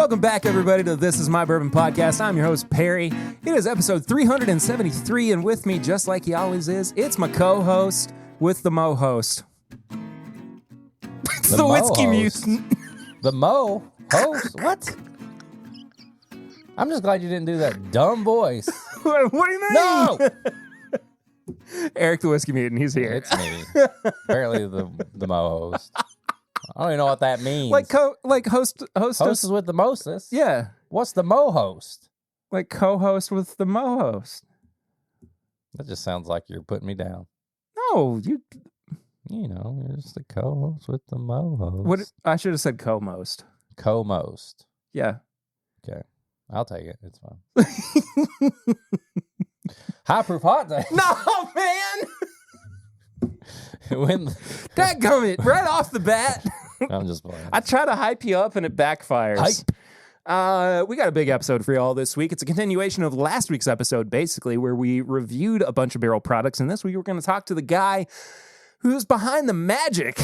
Welcome back, everybody, to This Is My Bourbon Podcast. I'm your host, Perry. It is episode 373, and with me, just like he always is, it's my co-host with the mo-host. It's the Whiskey Mutant. The mo-host? What? I'm just glad you didn't do that dumb voice. What do you mean? No! Eric the Whiskey Mutant, he's here. It's me. Apparently the mo-host. I don't even know what that means. Like hostess. Hostess with the mostest? Yeah. What's the mo-host? Like co-host with the mo-host. That just sounds like you're putting me down. No, You know, you're just the co-host with the mo-host. What? I should have said co-most. Co-most. Yeah. Okay. I'll take it. It's fine. High proof hot day. No, man! Dadgummit, right off the bat. I'm just playing. I try to hype you up and it backfires. Hype. We got a big episode for you all this week. It's a continuation of last week's episode, basically, where we reviewed a bunch of Barrell products. And this week we're going to talk to the guy who's behind the magic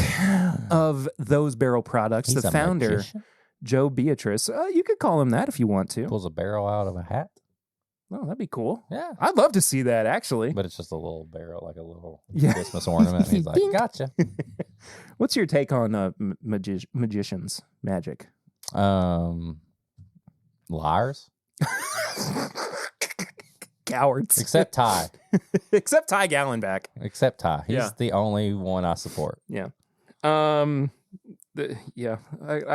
of those Barrell products, He's the a founder, magician? Joe Beatrice. You could call him that if you want to. Pulls a barrel out of a hat. Oh, that'd be cool. Yeah. I'd love to see that, actually. But it's just a little barrel, like a little Yeah. Christmas ornament. He's like, gotcha. What's your take on magicians' magic? Liars. Cowards. Except Ty. Except Ty Gallenback. Except Ty. He's Yeah. the only one I support. Yeah. I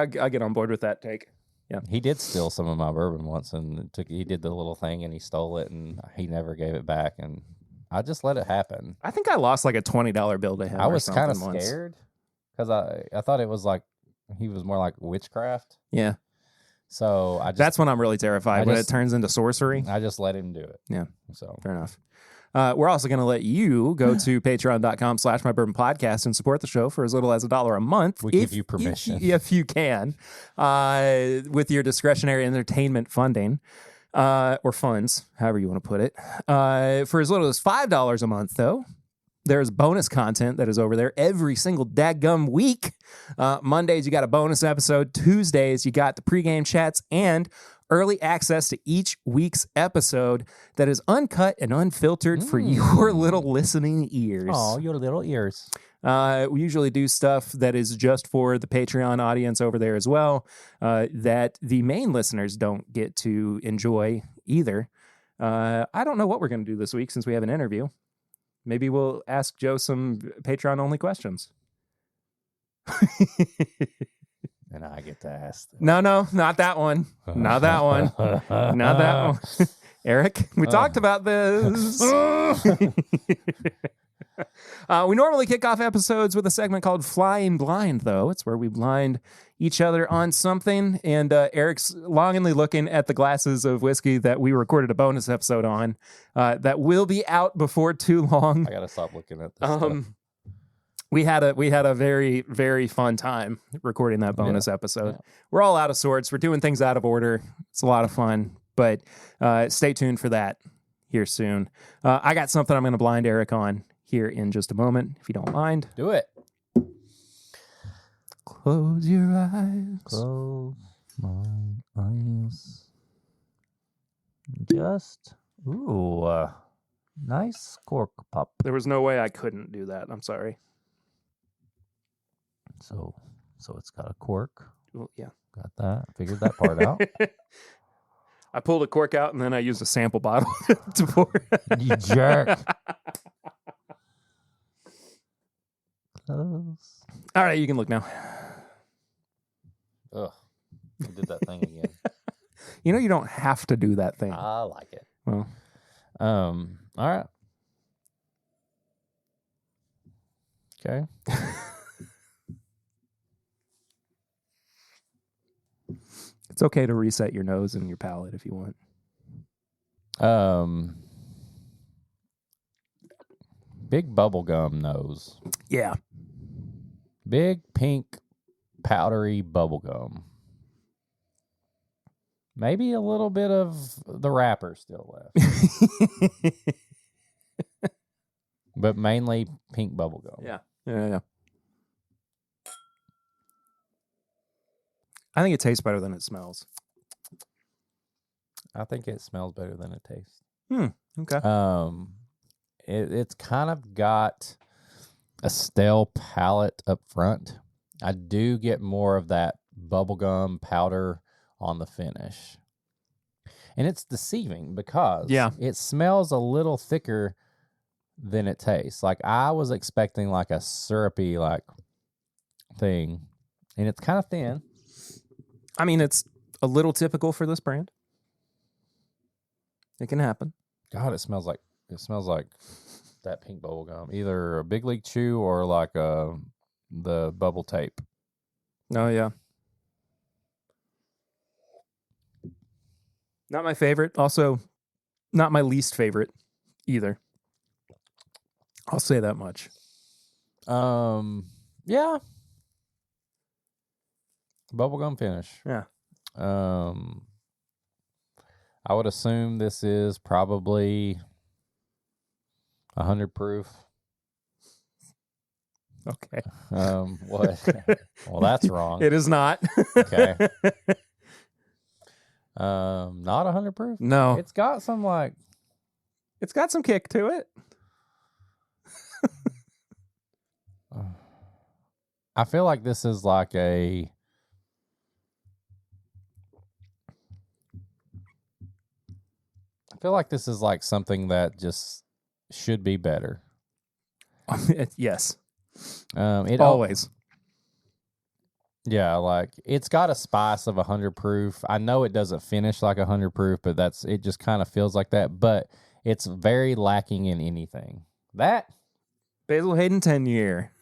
get on board with that take. Yeah. He did steal some of my bourbon once, and he did the little thing, and he stole it, and he never gave it back, and I just let it happen. I think I lost like a $20 bill to him. I was kind of once. scared because I thought it was like he was more like witchcraft. Yeah. So that's when I'm really terrified, when it turns into sorcery. I just let him do it. Yeah. So fair enough. We're also going to let you go to patreon.com/mybourbonpodcast and support the show for as little as $1 a month. We give you permission. If you can, with your discretionary entertainment funding, or funds, however you want to put it. For as little as $5 a month, though, there's bonus content that is over there every single dadgum week. Mondays, you got a bonus episode. Tuesdays, you got the pregame chats and early access to each week's episode that is uncut and unfiltered for your little listening ears. Oh, your little ears. We usually do stuff that is just for the Patreon audience over there as well, that the main listeners don't get to enjoy either. I don't know what we're going to do this week since we have an interview. Maybe we'll ask Joe some Patreon-only questions. And I get to ask them. No, not that one. Not that one. Not that one. Eric, we talked about this. We normally kick off episodes with a segment called Flying Blind, though. It's where we blind each other on something. And Eric's longingly looking at the glasses of whiskey that we recorded a bonus episode on that will be out before too long. I got to stop looking at this stuff. We had a very, very fun time recording that bonus episode. Yeah. We're all out of sorts. We're doing things out of order. It's a lot of fun, but stay tuned for that here soon. I got something I'm going to blind Eric on here in just a moment, if you don't mind. Do it. Close your eyes. Close my eyes. Just, nice cork pop. There was no way I couldn't do that. I'm sorry. So it's got a cork. Well, yeah. Got that. Figured that part out. I pulled a cork out and then I used a sample bottle to pour. You jerk. Close. All right, you can look now. Ugh. I did that thing again. You know you don't have to do that thing. I like it. Well. All right. Okay. It's okay to reset your nose and your palate if you want. Big bubblegum nose. Yeah. Big pink powdery bubblegum. Maybe a little bit of the wrapper still left. But mainly pink bubblegum. Yeah. I think it tastes better than it smells. I think it smells better than it tastes. Okay. It's kind of got a stale palate up front. I do get more of that bubblegum powder on the finish. And it's deceiving because it smells a little thicker than it tastes. Like I was expecting like a syrupy like thing, and it's kind of thin. I mean, it's a little typical for this brand. It can happen. God, it smells like that pink bubble gum, either a Big League Chew or like the bubble tape. Oh yeah. Not my favorite. Also, not my least favorite either. I'll say that much. Yeah. Bubblegum finish. Yeah. I would assume this is probably 100 proof. Okay. What? Well, that's wrong. It is not. Okay. Not 100 proof? No. It's got some like... It's got some kick to it. I feel like this is like a... I feel like this is like something that just should be better. Yes. It always. Yeah, like it's got a spice of 100 proof. I know it doesn't finish like 100 proof, but it just kind of feels like that. But it's very lacking in anything. That Basil Hayden 10-year.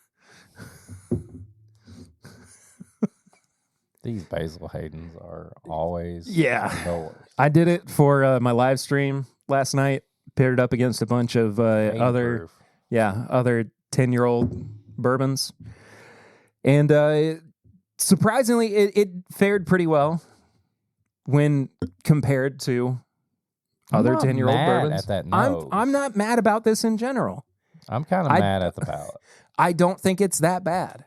These Basil Haydens are always the worst. I did it for my live stream last night. Paired it up against a bunch of other 10-year-old bourbons, and surprisingly, it fared pretty well when compared to other 10-year-old bourbons. At that nose. I'm not mad about this in general. I'm kind of mad at the palate. I don't think it's that bad.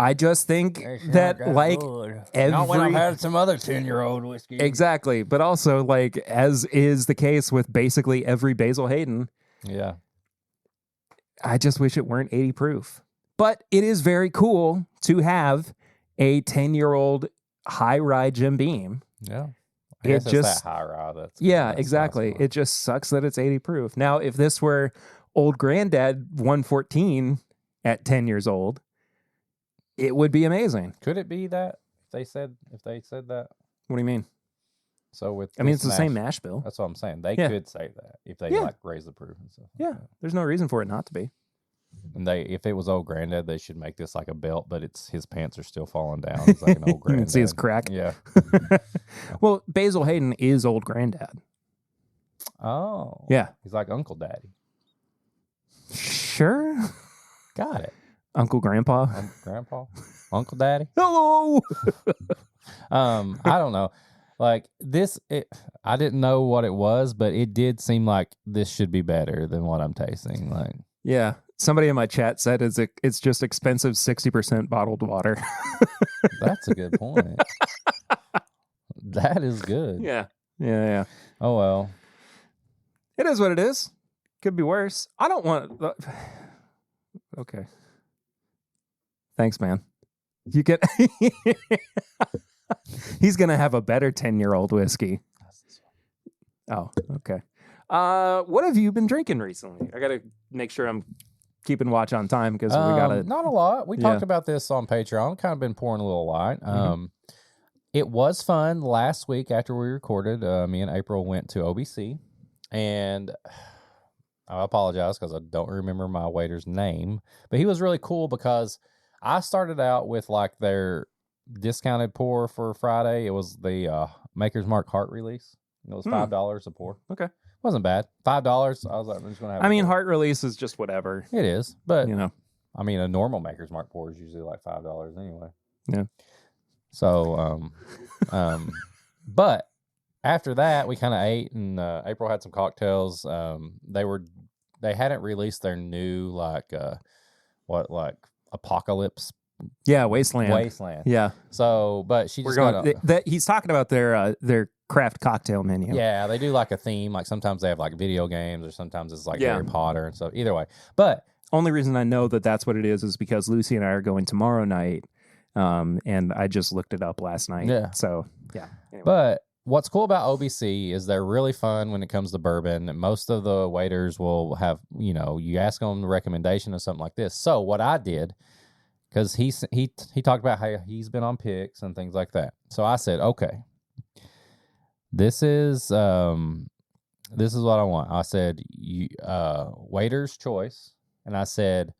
I just think that like not when I've had some other 10-year-old whiskey. Exactly, but also like as is the case with basically every Basil Hayden. Yeah. I just wish it weren't 80 proof. But it is very cool to have a 10-year-old high rye Jim Beam. Yeah. It just it's that high rye that's exactly. It just sucks that it's 80 proof. Now, if this were Old Granddad 114 at 10 years old, it would be amazing. Could it be that if they said that? What do you mean? So with it's the same mash bill. That's what I'm saying. They could say that if they like raise the proof and stuff. Yeah, there's no reason for it not to be. And if it was Old Granddad, they should make this like a belt, but his pants are still falling down. It's like an Old Granddad. See his crack? Yeah. Well, Basil Hayden is Old Granddad. Oh. Yeah. He's like Uncle Daddy. Sure. Got it. Uncle Grandpa. Grandpa. Uncle Daddy. Hello. I don't know. Like this, I didn't know what it was, but it did seem like this should be better than what I'm tasting. Like, yeah, somebody in my chat said it's just expensive 60% bottled water. That's a good point. That is good. Yeah. Oh well, it is what it is. Could be worse. I don't want. Okay. Thanks, man. You get. He's going to have a better 10-year-old whiskey. Oh, okay. What have you been drinking recently? I got to make sure I'm keeping watch on time because we got to... Not a lot. We talked about this on Patreon. Kind of been pouring a little light. It was fun. Last week after we recorded, me and April went to OBC. And I apologize because I don't remember my waiter's name. But he was really cool because I started out with like their... discounted pour for Friday. It was the Maker's Mark Heart release. It was $5 a pour. Okay, wasn't bad. $5. I was like, I'm just gonna have. Heart release is just whatever. It is, but a normal Maker's Mark pour is usually like $5 anyway. Yeah. So, but after that, we kind of ate, and April had some cocktails. They hadn't released their new Apocalypse. Yeah, Wasteland. Yeah. So, but she just he's talking about their craft cocktail menu. Yeah, they do like a theme. Like sometimes they have like video games, or sometimes it's like Harry Potter and stuff. Either way, but only reason I know that that's what it is because Lucy and I are going tomorrow night, and I just looked it up last night. Yeah. So yeah. Anyway. But what's cool about OBC is they're really fun when it comes to bourbon. Most of the waiters will have, you ask them the recommendation or something like this. So what I did, because he talked about how he's been on picks and things like that. So I said, okay, this is what I want. I said, waiter's choice, and I said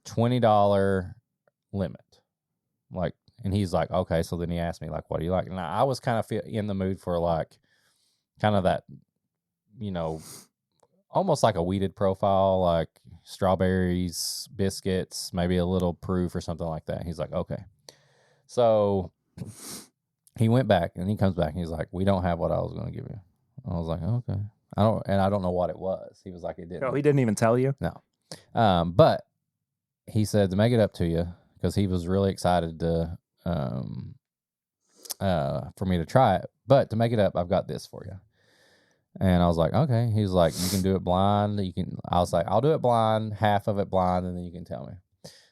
$20 limit, like. And he's like, okay. So then he asked me, like, what do you like? And I was kind of in the mood for, like, kind of that, almost like a weeded profile, like strawberries, biscuits, maybe a little proof or something like that. He's like, okay. So he went back and he comes back and he's like, we don't have what I was going to give you. I was like, okay. I don't know what it was. He was like, it didn't. Oh, he didn't even tell you? No. But he said to make it up to you, because he was really excited to, for me to try it, but to make it up, I've got this for you. And I was like, okay. He's like, you can do it blind. I was like, I'll do it blind, half of it blind, and then you can tell me.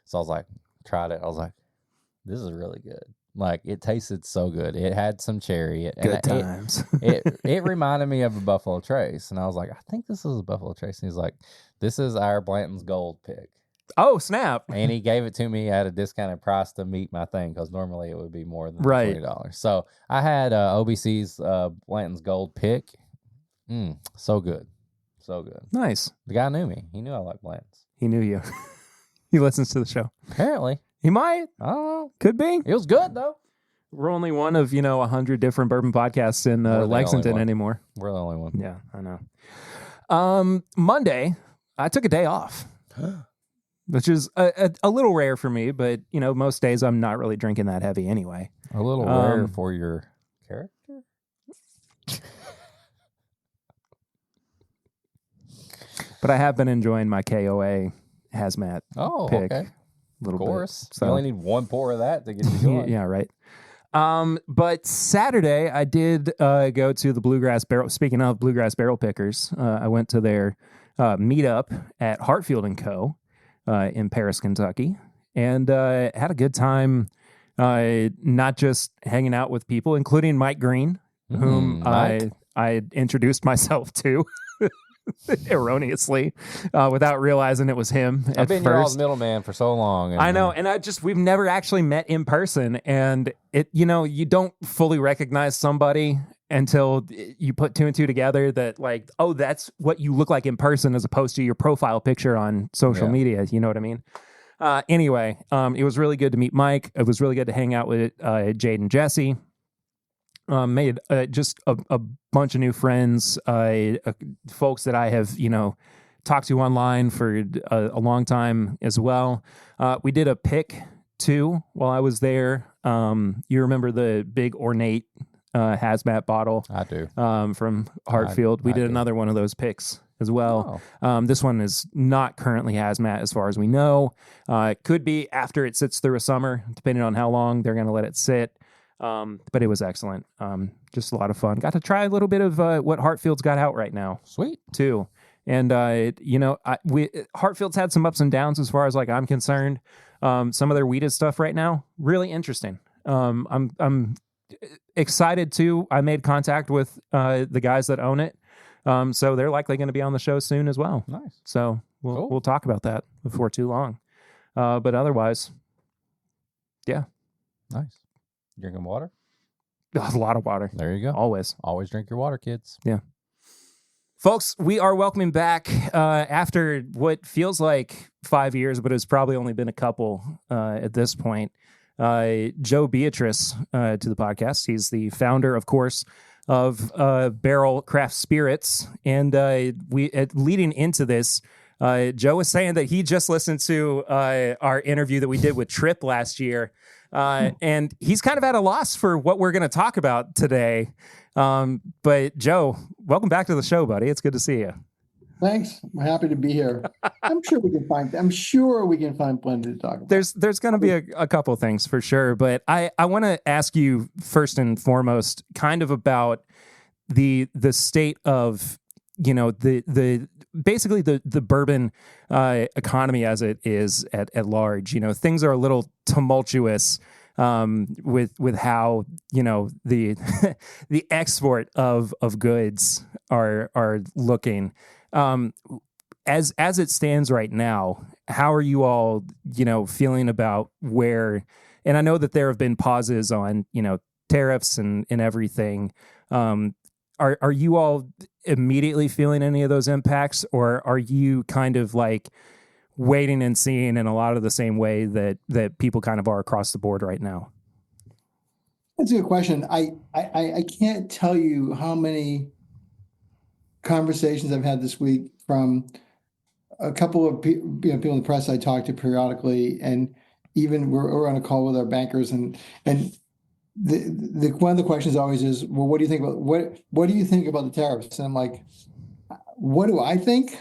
So I was like, tried it. I was like, this is really good. Like, it tasted so good. It had some cherry. Good times. It reminded me of a Buffalo Trace. And I was like, I think this is a Buffalo Trace. And he's like, this is our Blanton's Gold pick. Oh, snap. And he gave it to me at a discounted price to meet my thing, because normally it would be more than right. $20. So I had OBC's Blanton's Gold pick. So good. So good. Nice. The guy knew me. He knew I liked Blanton's. He knew you. He listens to the show. Apparently. He might. I don't know. Could be. It was good, though. We're only one of, 100 different bourbon podcasts in Lexington anymore. We're the only one. Yeah, I know. Monday, I took a day off. Which is a little rare for me, but, most days I'm not really drinking that heavy anyway. A little rare for your character? But I have been enjoying my KOA hazmat pick. Okay. Of course. Bit, so. You only need one pour of that to get you going. Yeah, right. But Saturday, I did go to the Bluegrass Barrel. Speaking of Bluegrass Barrel Pickers, I went to their meetup at Hartfield & Co. In Paris, Kentucky, and had a good time, not just hanging out with people, including Mike Green, whom I introduced myself to erroneously, without realizing it was him. I've been your middleman for so long. I know, and we've never actually met in person, and you don't fully recognize somebody until you put two and two together that, like, oh, that's what you look like in person as opposed to your profile picture on social media. You know what I mean? Anyway, it was really good to meet Mike. It was really good to hang out with Jade and Jesse. Made just a bunch of new friends, folks that I have, talked to online for a long time as well. We did a pick too while I was there. You remember the big ornate hazmat bottle? I do. From Hartfield. We did another one of those picks as well. This one is not currently hazmat as far as we know. It could be after it sits through a summer, depending on how long they're going to let it sit. But it was excellent. Just a lot of fun. Got to try a little bit of what Hartfield's got out right now. Sweet. Too. And, Hartfield's had some ups and downs as far as, like, I'm concerned. Some of their weeded stuff right now, really interesting. I'm excited too. I made contact with the guys that own it. So they're likely going to be on the show soon as well. Nice. So we'll talk about that before too long. But otherwise, yeah. Nice. Drinking water? A lot of water. There you go. Always drink your water, kids. Yeah. Folks, we are welcoming back after what feels like 5 years, but it's probably only been a couple at this point. Joe Beatrice to the podcast. He's the founder, of course, of Barrell Craft Spirits. And leading into this, Joe was saying that he just listened to our interview that we did with Tripp last year. And he's kind of at a loss for what we're going to talk about today. But Joe, welcome back to the show, buddy. It's good to see you. Thanks. I'm happy to be here. I'm sure we can find plenty to talk about. There's going to be a couple things for sure, but I want to ask you first and foremost kind of about the state of, the basically the bourbon economy as it is at large. Things are a little tumultuous with how the the export of goods are looking. As it stands right now, how are you all feeling about where? And I know that there have been pauses on tariffs and everything. Are you all immediately feeling any of those impacts, or are you kind of like waiting and seeing in a lot of the same way that people kind of are across the board right now? That's a good question. I can't tell you how many conversations I've had this week from a couple of people in the press I talk to periodically, and even we're on a call with our bankers, and the one of the questions always is, well, what do you think about what do you think about the tariffs? And I'm like, what do I think?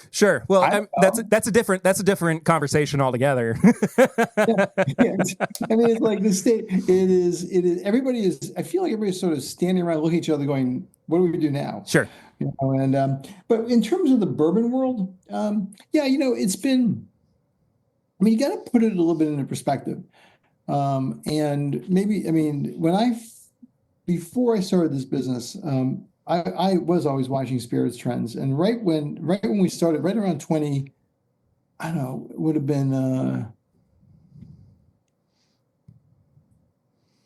Sure. Well, that's a different conversation altogether. Yeah. I mean, it's like the state. It is. Everybody is. I feel like everybody's sort of standing around looking at each other, going, "What do we do now?" Sure. And but in terms of the bourbon world, it's been. I mean, you got to put it a little bit into perspective. And maybe, I mean, before I started this business, I was always watching spirits trends, and right when we started, right around 20, I don't know, it would have been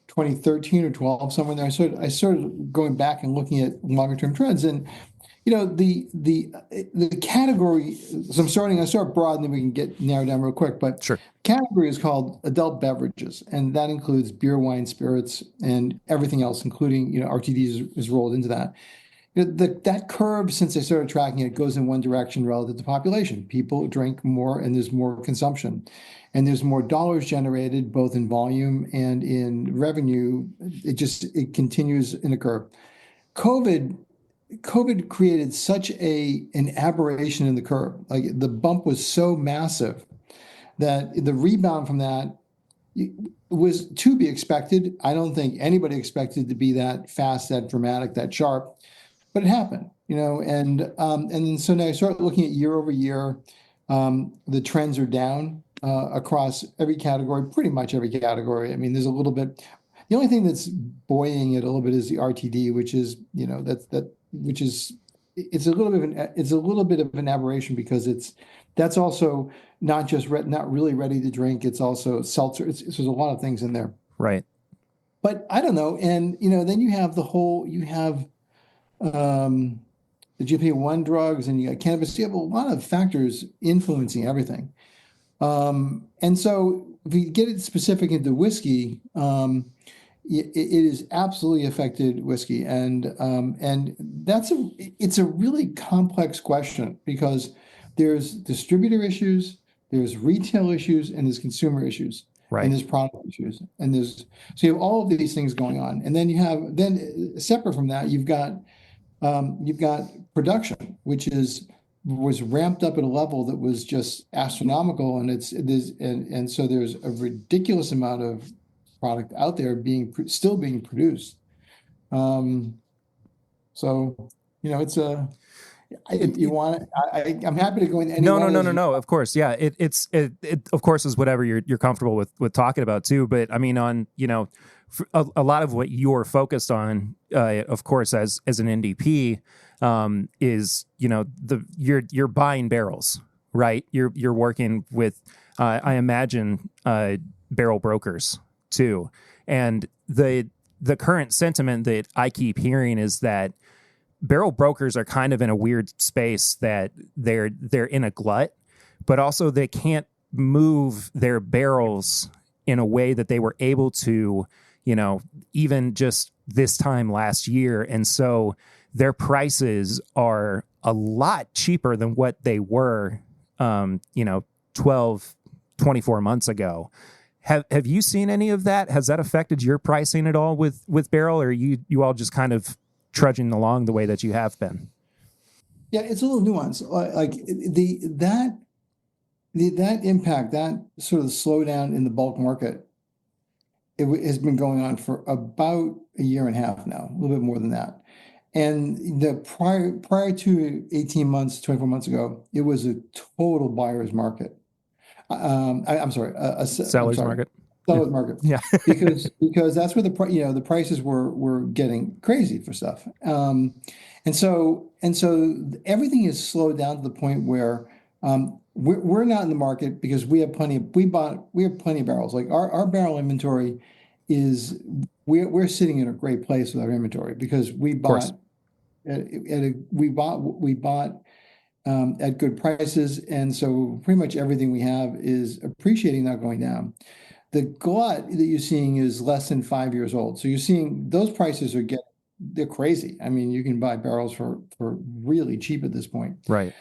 2013 or 12, somewhere in there. I started going back and looking at longer term trends, and the category. So I start broad, and then we can get narrowed down real quick. But sure. Category is called adult beverages, and that includes beer, wine, spirits, and everything else, including RTDs is rolled into that. That curve, since I started tracking it, goes in one direction relative to population. People drink more, and there's more consumption, and there's more dollars generated, both in volume and in revenue. It continues in a curve. COVID created such an aberration in the curve. Like, the bump was so massive that the rebound from that was to be expected. I don't think anybody expected to be that fast, that dramatic, that sharp, but it happened, and so now I start looking at year over year. The trends are down across every category, pretty much every category. I mean, there's a little bit. The only thing that's buoying it a little bit is the RTD, which is it's a little bit of an aberration, because that's also not just not really ready to drink. It's also seltzer. There's a lot of things in there. Right. But I don't know. And, then you have the GLP-1 drugs, and you got cannabis. You have a lot of factors influencing everything. And so if we get it specific into whiskey, it has absolutely affected whiskey. And it's a really complex question, because there's distributor issues, there's retail issues, and there's consumer issues. Right. And there's product issues, and so you have all of these things going on, and then separate from that, you've got production, which was ramped up at a level that was just astronomical, and so there's a ridiculous amount of product out there still being produced. So it's a. I'm happy to go into any. No. Of course, yeah. It of course is whatever you're comfortable with talking about too. But I mean, on a lot of what you're focused on, of course, as an NDP, is you're buying barrels, right? You're working with, I imagine, barrel brokers too, and the current sentiment that I keep hearing is that barrel brokers are kind of in a weird space, that they're in a glut, but also they can't move their barrels in a way that they were able to, even just this time last year. And so their prices are a lot cheaper than what they were, 12, 24 months ago. Have you seen any of that? Has that affected your pricing at all with Barrell, or are you all just kind of trudging along the way that you have been? Yeah, it's a little nuanced. Like that impact, that sort of slowdown in the bulk market, has been going on for about a year and a half now, a little bit more than that. And the prior to 18 months, 24 months ago, it was a total buyer's market. I'm sorry, Seller's market. Seller's market. Yeah. because that's where the prices were getting crazy for stuff. And so everything is slowed down to the point where we're not in the market because we have plenty of barrels. Like our barrel inventory is we're sitting in a great place with our inventory because we bought at good prices, and so pretty much everything we have is appreciating, not going down. The glut that you're seeing is less than 5 years old, so you're seeing those prices they're crazy. I mean, you can buy barrels for really cheap at this point, right?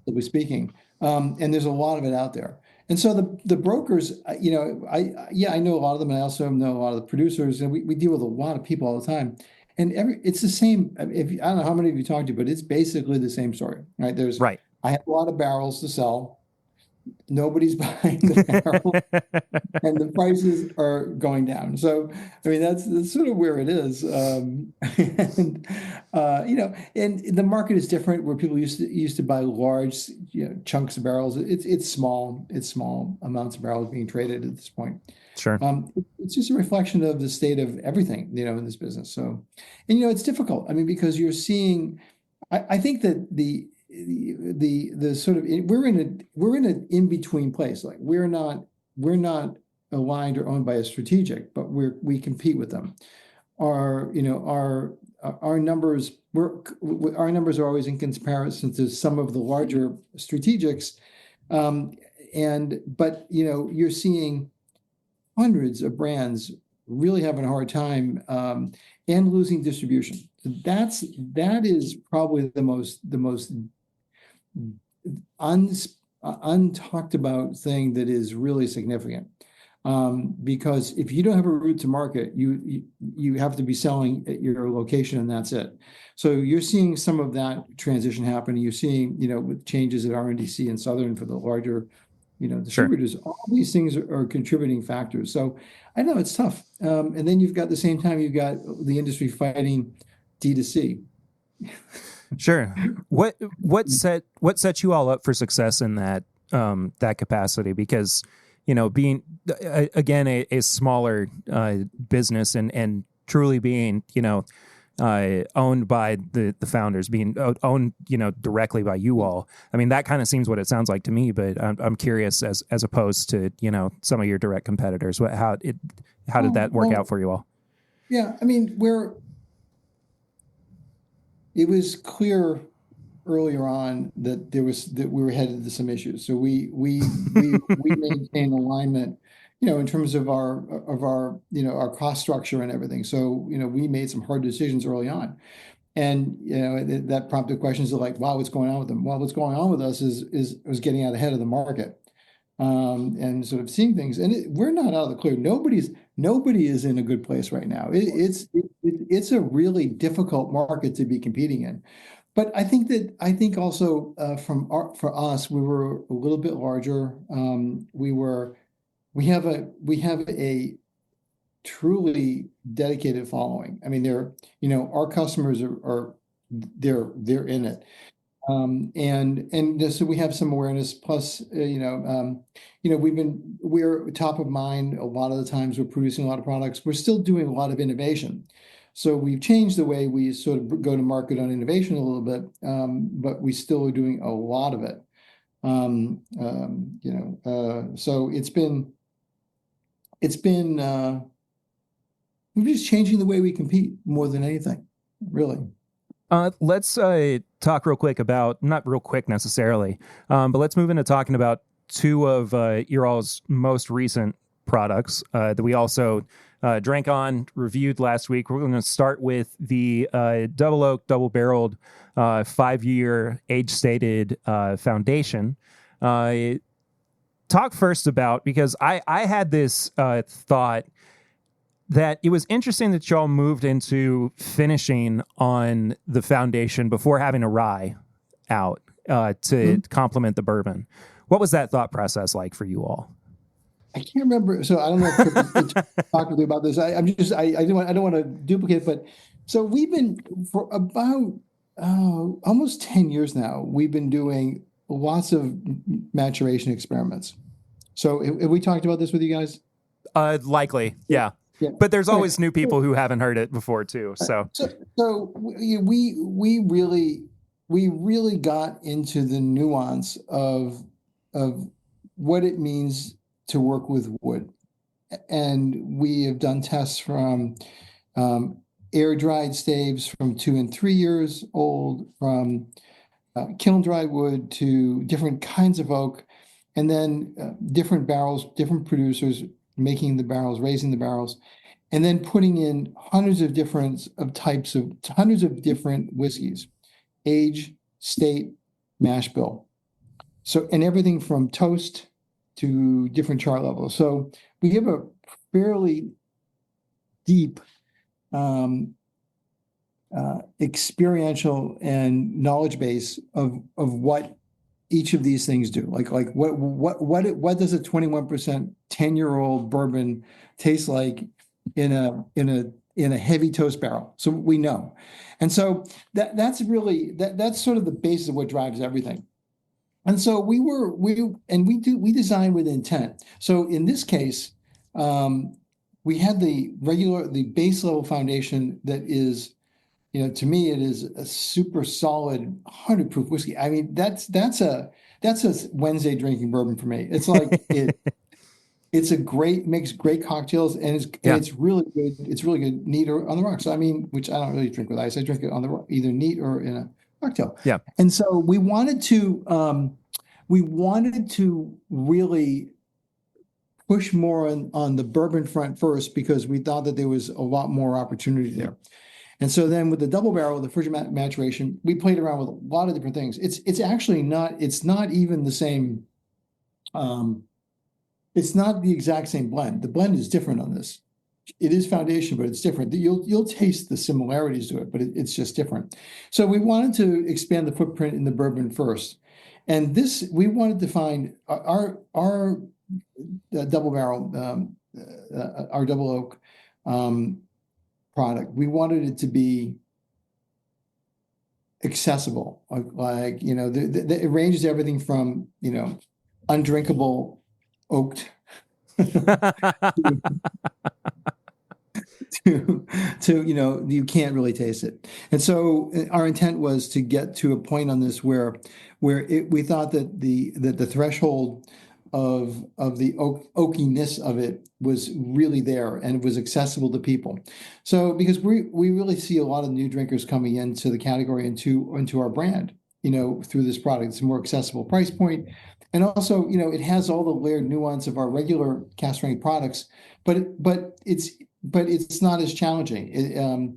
Relatively speaking, and there's a lot of it out there. And so the brokers, I know a lot of them, and I also know a lot of the producers, and we deal with a lot of people all the time. And it's the same. I don't know how many of you talked to, but it's basically the same story, right? I have a lot of barrels to sell. Nobody's buying the barrel, and the prices are going down. So, I mean, that's sort of where it is. And the market is different. Where people used to buy large, chunks of barrels. It's small amounts of barrels being traded at this point. Sure. It's just a reflection of the state of everything, in this business. So, and it's difficult. I mean, because you're seeing, I think that the sort of we're in an in between place. Like we're not aligned or owned by a strategic, but we compete with them. Our numbers our numbers are always in comparison to some of the larger strategics, but you're seeing hundreds of brands really having a hard time and losing distribution. That is probably the most untalked about thing that is really significant, because if you don't have a route to market, you have to be selling at your location, and that's it. So you're seeing some of that transition happen. You're seeing with changes at RNDC and Southern for the larger distributors. Sure. All these things are contributing factors. So I know it's tough, and then you've got the same time you've got the industry fighting D2C. Sure. What set you all up for success in that capacity? Because being again a smaller business and truly being owned by the founders, being owned directly by you all. I mean, that kind of seems what it sounds like to me. But I'm curious as opposed to some of your direct competitors. How did that work out for you all? Yeah, I mean, it was clear earlier on that we were headed to some issues. So we maintain alignment, in terms of our cost structure and everything. So we made some hard decisions early on, and that prompted questions of like, wow, what's going on with them? Well, what's going on with us is getting out ahead of the market, and sort of seeing things. And we're not out of the clear. Nobody is in a good place right now. It's a really difficult market to be competing in. But I think also for us, we were a little bit larger. We have a truly dedicated following. I mean, our customers they're in it. And so we have some awareness. Plus, we're top of mind a lot of the times. We're producing a lot of products. We're still doing a lot of innovation. So we've changed the way we sort of go to market on innovation a little bit, but we still are doing a lot of it. So it's been we're just changing the way we compete more than anything, really. Let's talk real quick about, not real quick necessarily, but let's move into talking about two of your all's most recent products that we also drank on, reviewed last week. We're going to start with the Double Oak, Double Barreled 5-year age-stated foundation. Talk first about, because I had this thought that it was interesting that y'all moved into finishing on the foundation before having a rye out to complement the bourbon. What was that thought process like for you all? I can't remember. So I don't know if Chris talked with you about this. I don't want to duplicate, but so we've been for about almost 10 years now. We've been doing lots of maturation experiments. So have we talked about this with you guys? Likely, yeah. But there's always new people who haven't heard it before too. So we really got into the nuance of what it means to work with wood, and we have done tests from air dried staves from 2 and 3 years old, from kiln dried wood to different kinds of oak, and then different barrels, different producers making the barrels, raising the barrels, and then putting in hundreds of different whiskeys, age, state, mash bill. So, and everything from toast to different chart levels. So we have a fairly deep experiential and knowledge base of what each of these things do. Like what does a 21% 10-year-old bourbon taste like in a heavy toast barrel? So we know, and so that's sort of the basis of what drives everything. And so we design with intent. So in this case, we had the base level foundation that is, to me, it is a super solid 100 proof whiskey. I mean, that's a Wednesday drinking bourbon for me. It's like it's makes great cocktails, and it's really good. It's really good neat or on the rocks. So, I mean, which I don't really drink with ice. I drink it on the either neat or in a cocktail. Yeah. And so we wanted to really push more on the bourbon front first, because we thought that there was a lot more opportunity there. And so then with the double barrel, the frigid maturation, we played around with a lot of different things. It's actually not even the same. It's not the exact same blend. The blend is different on this. It is foundation, but it's different. You'll taste the similarities to it, but it's just different. So we wanted to expand the footprint in the bourbon first. And we wanted to find our double barrel, our double oak product. We wanted it to be accessible. It ranges everything from, undrinkable oaked to you can't really taste it. And so our intent was to get to a point on this where we thought that the threshold of the oakiness of it was really there and it was accessible to people. So because we really see a lot of new drinkers coming into the category into our brand, through this product. It's a more accessible price point. And also, it has all the layered nuance of our regular cask strength products, but it's not as challenging. To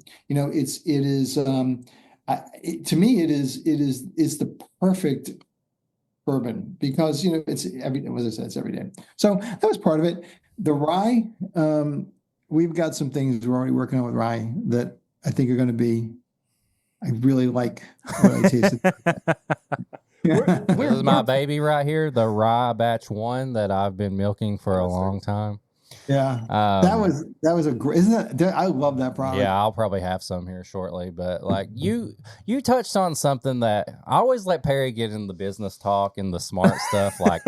me, it is the perfect bourbon because it's it's every day. So that was part of it. The rye, we've got some things we're already working on with rye that I think are going to be. I really like what I tasted. This is my baby right here, the rye batch 1 that I've been milking for a long time. Yeah, that was a great. Isn't that? I love that product. Yeah, I'll probably have some here shortly. But like you touched on something that I always let Perry get in the business talk and the smart stuff. Like,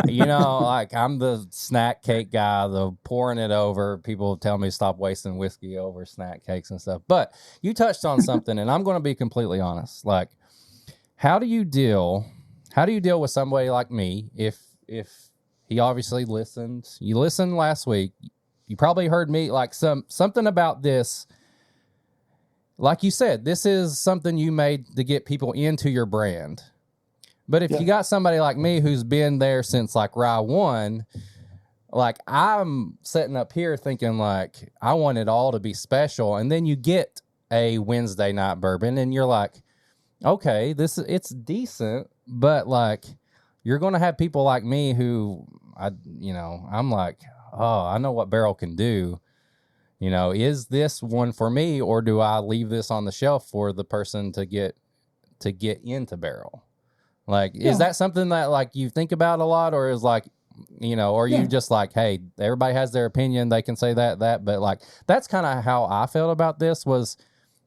like I'm the snack cake guy, the pouring it over. People tell me stop wasting whiskey over snack cakes and stuff. But you touched on something, and I'm going to be completely honest. Like, how do you deal with somebody like me if he obviously listened. You listened last week. You probably heard me like something about this. Like you said, this is something you made to get people into your brand. But if you got somebody like me who's been there since like Rye 1, like I'm sitting up here thinking like I want it all to be special. And then you get a Wednesday night bourbon and you're like, okay, it's decent, but like you're going to have people like me who I'm like, oh, I know what Barrell can do. Is this one for me, or do I leave this on the shelf for the person to get into Barrell? Like, is that something that like you think about a lot, or is like, or you just like, hey, everybody has their opinion, they can say that, but like, that's kind of how I felt about this was,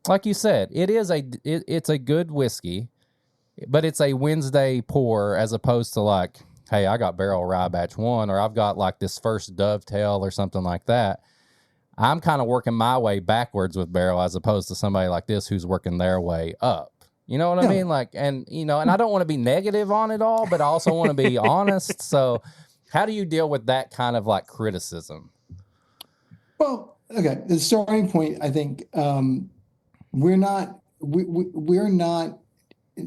like you said, it's a good whiskey, but it's a Wednesday pour as opposed to like, hey, I got Barrell Rye Batch 1, or I've got like this first Dovetail or something like that. I'm kind of working my way backwards with Barrell as opposed to somebody like this who's working their way up. You know what I mean? Like, and I don't want to be negative on it all, but I also want to be honest. So how do you deal with that kind of like criticism? Well, okay. The starting point, I think, we're not,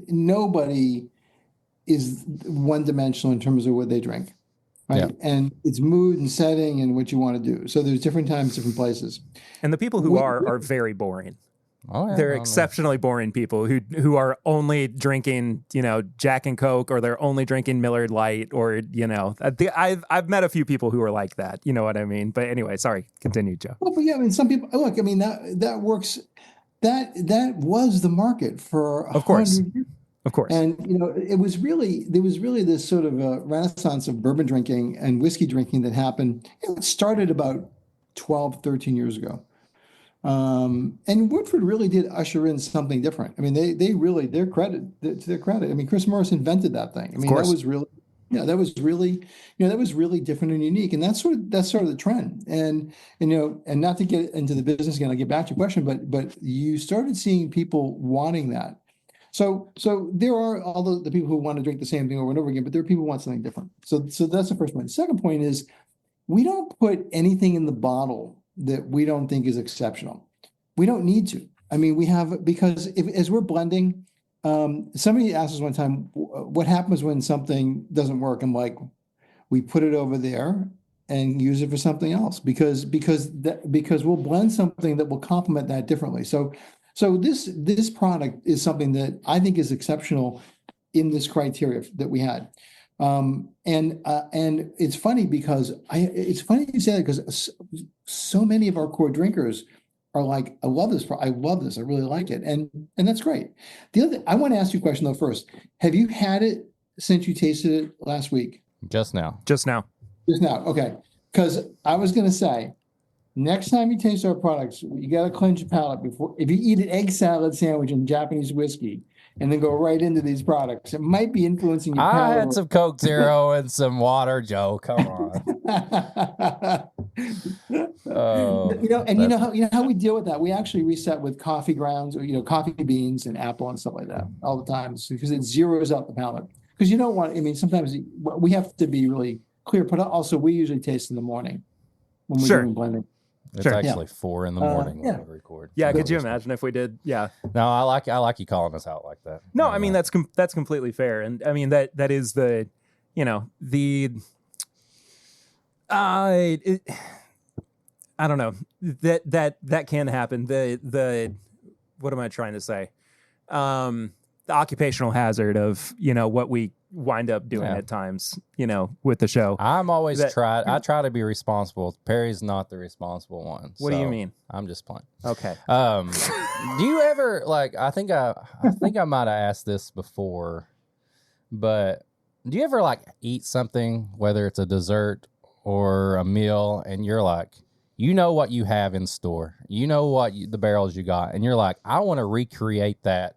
nobody is one dimensional in terms of what they drink. Right. Yeah. And it's mood and setting and what you want to do. So there's different times, different places. And the people who are very boring. Oh, yeah, they're exceptionally boring people who are only drinking, Jack and Coke, or they're only drinking Miller Lite, or, I've met a few people who are like that. You know what I mean? But anyway, sorry, continue, Joe. Well, but yeah, I mean, some people, look, I mean, that works. That was the market for 100 years. Of course. And, there was really this sort of a renaissance of bourbon drinking and whiskey drinking that happened. It started about 12, 13 years ago. And Woodford really did usher in something different. I mean, they really, to their credit. I mean, Chris Morris invented that thing. I mean, that was really different and unique. And that's sort of the trend. And not to get into the business again, I'll get back to your question, but you started seeing people wanting that. So there are all the people who want to drink the same thing over and over again, but there are people who want something different. So that's the first point. The second point is we don't put anything in the bottle that we don't think is exceptional. We don't need to. I mean, because as we're blending, somebody asked us one time, what happens when something doesn't work? I'm like, we put it over there and use it for something else because we'll blend something that will complement that differently. So this product is something that I think is exceptional in this criteria that we had. And it's funny because it's funny you say that because so many of our core drinkers are like, I love this. I really like it. And that's great. The other thing, I want to ask you a question though first. Have you had it since you tasted it last week? Just now. Okay. Because I was going to say, next time you taste our products, you got to cleanse your palate before. If you eat an egg salad sandwich and Japanese whiskey, and then go right into these products, it might be influencing your palate. I had some Coke Zero and some water, Joe. Come on. You know how we deal with that. We actually reset with coffee grounds or coffee beans and apple and stuff like that all the time because it zeroes out the palate. Because you don't want. I mean, sometimes we have to be really clear. But also, we usually taste in the morning when we're doing blending. It's actually 4 in the morning when we record. Yeah, could you imagine if we did? Yeah. No, I like you calling us out like that. No, I mean that's completely fair, and I mean that is the, I don't know that can happen. The what am I trying to say? The occupational hazard of what we wind up doing at times, with the show. I'm always I try to be responsible. Perry's not the responsible one. What do you mean? I'm just playing. Okay. Do you ever I think I might have asked this before, but do you ever eat something, whether it's a dessert or a meal, and you're like, what you have in store, what the barrels you got, and you're like, I want to recreate that,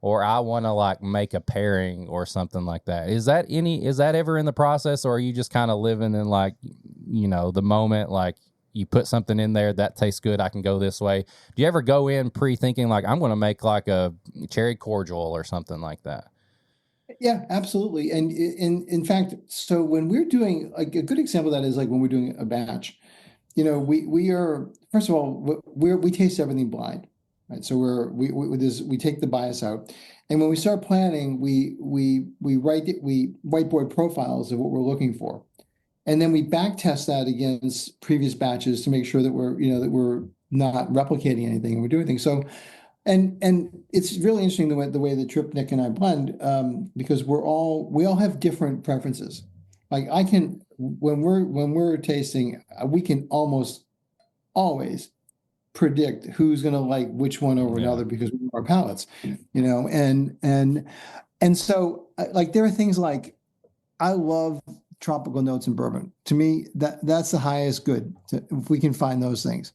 or I want to make a pairing or something like that. Is that ever in the process, or are you just kind of living in the moment, you put something in there that tastes good, I can go this way? Do you ever go in pre-thinking I'm going to make a cherry cordial or something like that? Yeah, absolutely. And in fact, so when we're doing a good example of that is when we're doing a batch, we are, first of all, we taste everything blind. Right, so we take the bias out, and when we start planning, we whiteboard profiles of what we're looking for, and then we back test that against previous batches to make sure that we're not replicating anything and we're doing things. So, and it's really interesting the way that Trip, Nick, and I blend because we all have different preferences. I can when we're tasting, we can almost always predict who's going to like which one over another because of our palates, and And so like there are things like I love tropical notes in bourbon. To me, that's the highest good if we can find those things.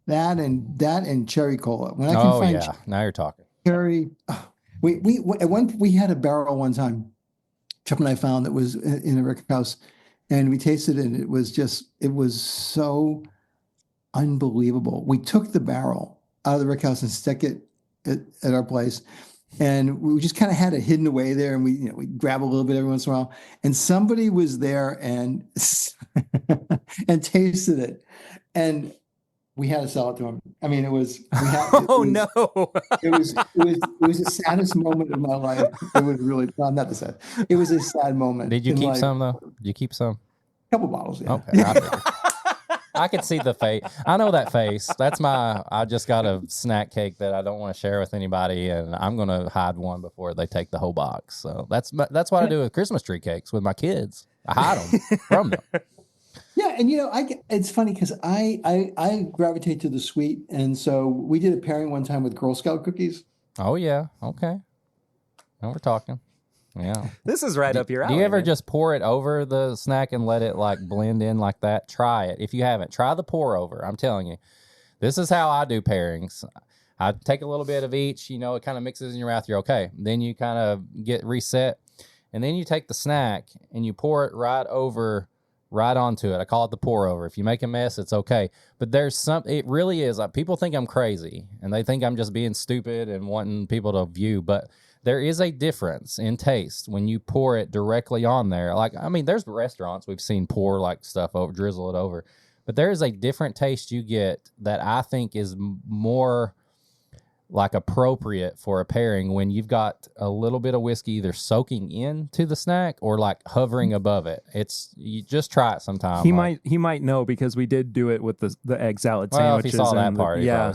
That and cherry cola. When I can find now you're talking. Cherry, we had a barrel one time, Chuck and I found that was in a rick house, and we tasted it, and it was so unbelievable. We took the barrel out of the rick house and stuck it at our place, and we just kind of had it hidden away there, and we grab a little bit every once in a while, and somebody was there and and tasted it, and we had to sell it to him. I mean, it was. No! It was the saddest moment of my life. It was really not the sad. It was a sad moment. Did you keep some though? Did you keep some? A couple bottles. Yeah. Okay. I could see the face. I know that face. That's I just got a snack cake that I don't want to share with anybody, and I'm going to hide one before they take the whole box. So that's what I do with Christmas tree cakes with my kids. I hide them from them. Yeah, and it's funny because I gravitate to the sweet, and so we did a pairing one time with Girl Scout cookies. Oh yeah, okay. Now we're talking. Yeah, this is right up your alley. Do you ever man. just pour it over the snack and let it like blend in like that? Try it. If you haven't, try the pour over. I'm telling you, this is how I do pairings. I take a little bit of each. It kind of mixes in your mouth. You're okay. Then you kind of get reset, and then you take the snack and you pour it right onto it. I call it the pour over. If you make a mess, it's okay. But it really is like people think I'm crazy and they think I'm just being stupid and wanting people to view, but there is a difference in taste when you pour it directly on there. Like, I mean, there's restaurants we've seen pour like stuff over, drizzle it over, but there is a different taste you get that I think is more like appropriate for a pairing when you've got a little bit of whiskey either soaking into the snack or like hovering above it. You just try it sometime. He might know because we did do it with the egg salad well, sandwiches. If he saw that part, yeah.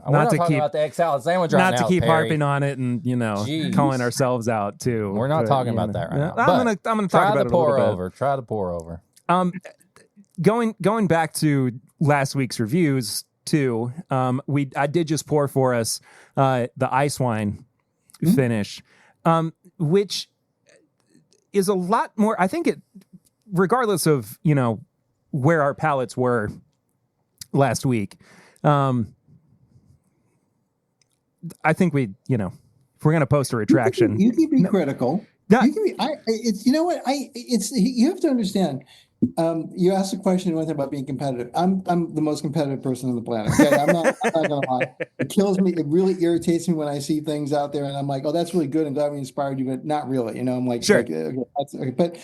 We're not talking about the egg salad sandwich right now. Not to keep Perry. harping on it and calling ourselves out too. We're not talking about that right now. I'm gonna talk about it a little bit. Try the pour over. Going back to last week's reviews too. I did just pour for us the ice wine finish, which is a lot more. I think regardless of where our palates were last week, I think if we're gonna post a retraction, you can be critical. You can be. You have to understand. You asked a question one time about being competitive. I'm the most competitive person on the planet. Okay? I'm not gonna lie. It kills me. It really irritates me when I see things out there and I'm like, oh, that's really good. I'm glad we inspired you, but not really. I'm like, sure. Okay, that's okay. But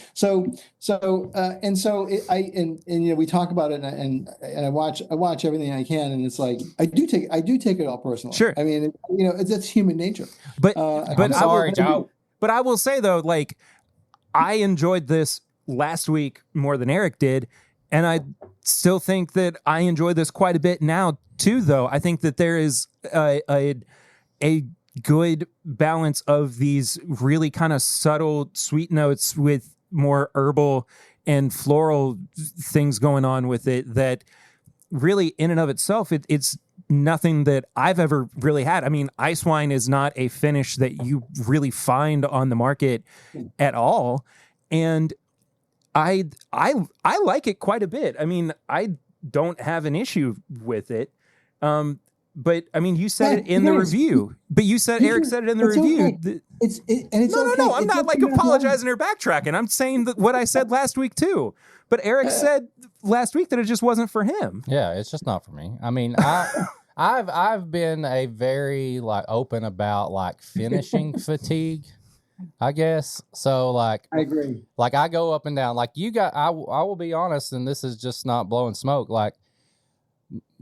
we talk about it and I watch everything I can, and it's like I do take it all personally. Sure. I mean, it's human nature. But I'm sorry, Joe. But I will say though, like I enjoyed this last week more than Eric did, and I still think that I enjoy this quite a bit now too, though. I think that there is a good balance of these really kind of subtle sweet notes with more herbal and floral things going on with it that really in and of itself it's nothing that I've ever really had. I mean, ice wine is not a finish that you really find on the market at all, and I like it quite a bit. I mean, I don't have an issue with it. But I mean, you said it in the review. But Eric said it in the review. Okay. No. I'm not like apologizing or backtracking. I'm saying that what I said last week too. But Eric said last week that it just wasn't for him. Yeah, it's just not for me. I mean, I've been a very open about finishing fatigue, I guess. So I agree. I go up and down. I will be honest, and this is just not blowing smoke.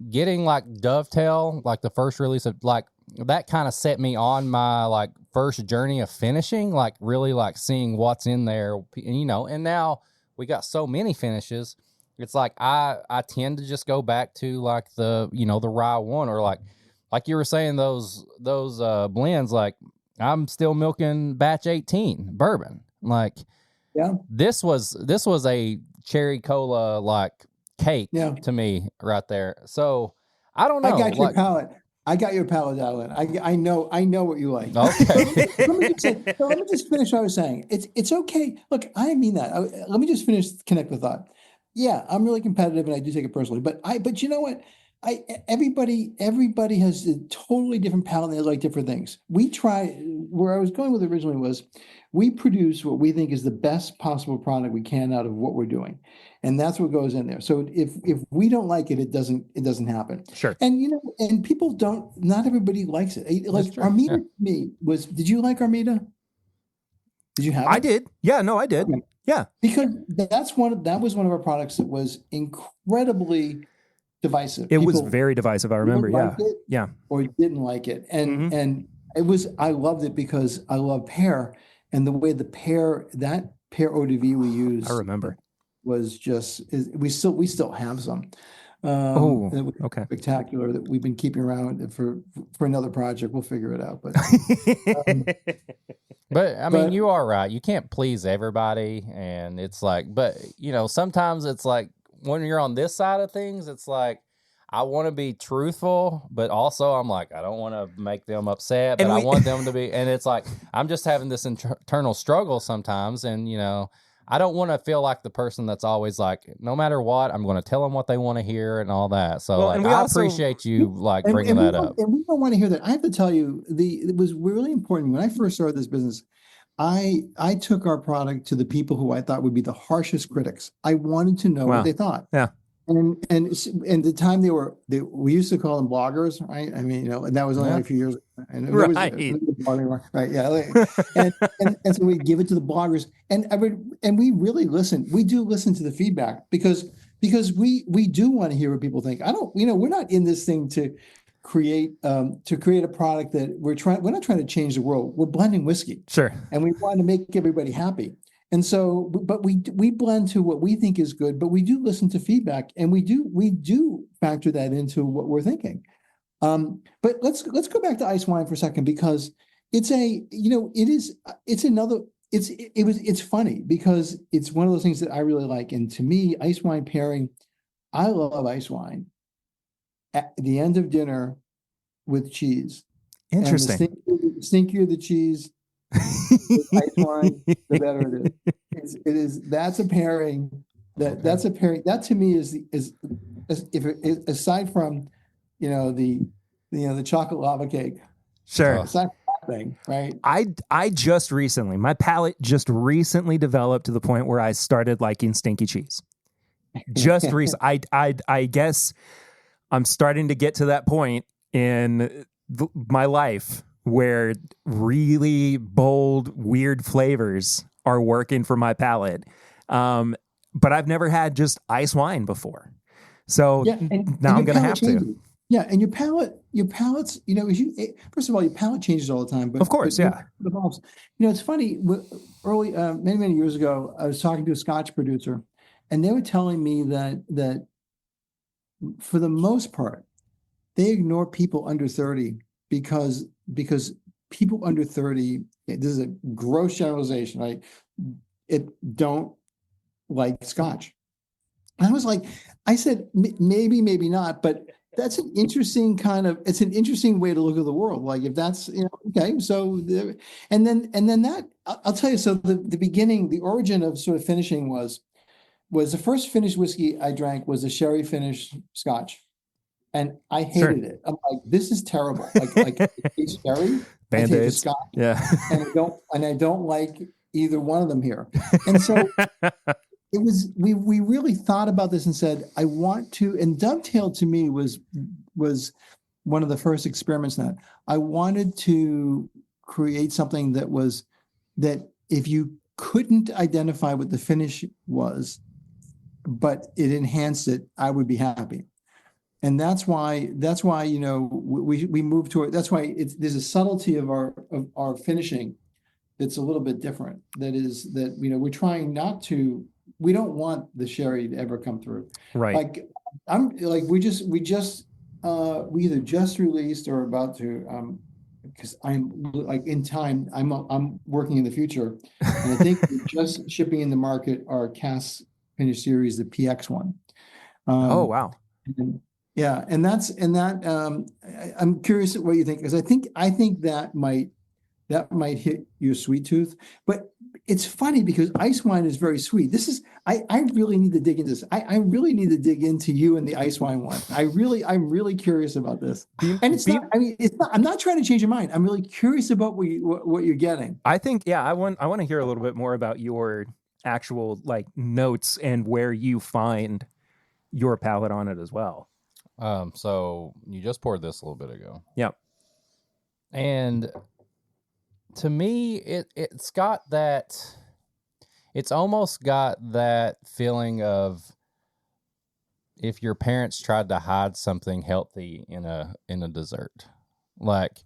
Getting Dovetail, the first release of that kind of set me on my first journey of finishing, really seeing what's in there, and now we got so many finishes. It's I tend to just go back to the the rye one, or like you were saying, those blends. I'm still milking batch 18 bourbon. Yeah, this was a cherry cola cake to me right there. So I don't know. I got your palate. I got your palate dial in. I know what you like. Okay. Let me just finish what I was saying. It's okay. Look, I didn't mean that. Let me just connect the thought. Yeah, I'm really competitive and I do take it personally. But you know what? Everybody has a totally different palate and they like different things. Where I was going with originally was we produce what we think is the best possible product we can out of what we're doing. And that's what goes in there. So if we don't like it, it doesn't happen. Sure. And and people not everybody likes it. Like Armida to me did you like Armida? Did you have it? I did. Yeah, no, I did. Okay. Yeah. Because that was one of our products that was incredibly divisive. It was very divisive. I remember. Yeah. Yeah. Or didn't like it. And I loved it because I love pear and the way that pear eau de vie we used. I remember. Was just we still have some. Okay. Spectacular that we've been keeping around for another project. We'll figure it out. But I mean, you are right. You can't please everybody, and it's like, but sometimes it's like when you're on this side of things, it's like I want to be truthful, but also I'm like I don't want to make them upset, but I want them to be. And it's like I'm just having this internal struggle sometimes, and I don't want to feel like the person that's always like, no matter what, I'm going to tell them what they want to hear and all that. So I appreciate you bringing that up. And we don't want to hear that. I have to tell you, it was really important. When I first started this business, I took our product to the people who I thought would be the harshest critics. I wanted to know what they thought. Yeah. And the time we used to call them bloggers, right? I mean, and that was only a few years ago. And right. Yeah. And so we give it to the bloggers, and we really listen. We do listen to the feedback because we do want to hear what people think. We're not in this thing to create a product that we're not trying to change the world. We're blending whiskey. Sure. And we want to make everybody happy. And so, but we blend to what we think is good, but we do listen to feedback, and we do factor that into what we're thinking. But let's go back to ice wine for a second, because it's funny because it's one of those things that I really like. And to me, ice wine pairing, I love ice wine at the end of dinner with cheese. Interesting. And the stinkier the cheese, ice wine, the better it is. That's a pairing. That's a pairing. That to me is aside from the chocolate lava cake. Sure. Aside from that thing, right? My palate just recently developed to the point where I started liking stinky cheese. Just recently. I guess I'm starting to get to that point in my life where really bold, weird flavors are working for my palate. But I've never had just ice wine before. So now I'm going to have to. Yeah, and your palate's, first of all, your palate changes all the time. But of course, yeah. It's funny. Early, many years ago, I was talking to a Scotch producer, and they were telling me that for the most part, they ignore people under 30 because people under 30, this is a gross generalization, right? It don't like Scotch. And I said, maybe not, but that's an interesting it's an interesting way to look at the world. Like if that's, okay. So, and then that, I'll tell you, so the beginning, the origin of sort of finishing was the first finished whiskey I drank was a sherry finished Scotch. And I hated it. I'm like, this is terrible. Like I taste sherry, I taste Scotch, yeah, and I don't like either one of them here. And so it was. We really thought about this and said, I want to. And Dovetail to me was one of the first experiments in that I wanted to create something that if you couldn't identify what the finish was, but it enhanced it, I would be happy. And that's why we moved toward. That's why there's a subtlety of our finishing that's a little bit different. That we're trying not to. We don't want the sherry to ever come through. Right. We either just released or about to. Because I'm like in time. I'm working in the future, and I think we're just shipping in the market our cask finish series, the PX one. Oh wow. Yeah, I'm curious what you think, because I think that might hit your sweet tooth. But it's funny because ice wine is very sweet. I really need to dig into this. I really need to dig into you and the ice wine one. I'm really curious about this. And it's not. I mean, it's not. I'm not trying to change your mind. I'm really curious about what you're getting. I think, yeah, I want to hear a little bit more about your actual like notes and where you find your palate on it as well. So you just poured this a little bit ago. Yep. And to me, it's almost got that feeling of if your parents tried to hide something healthy in a dessert. Like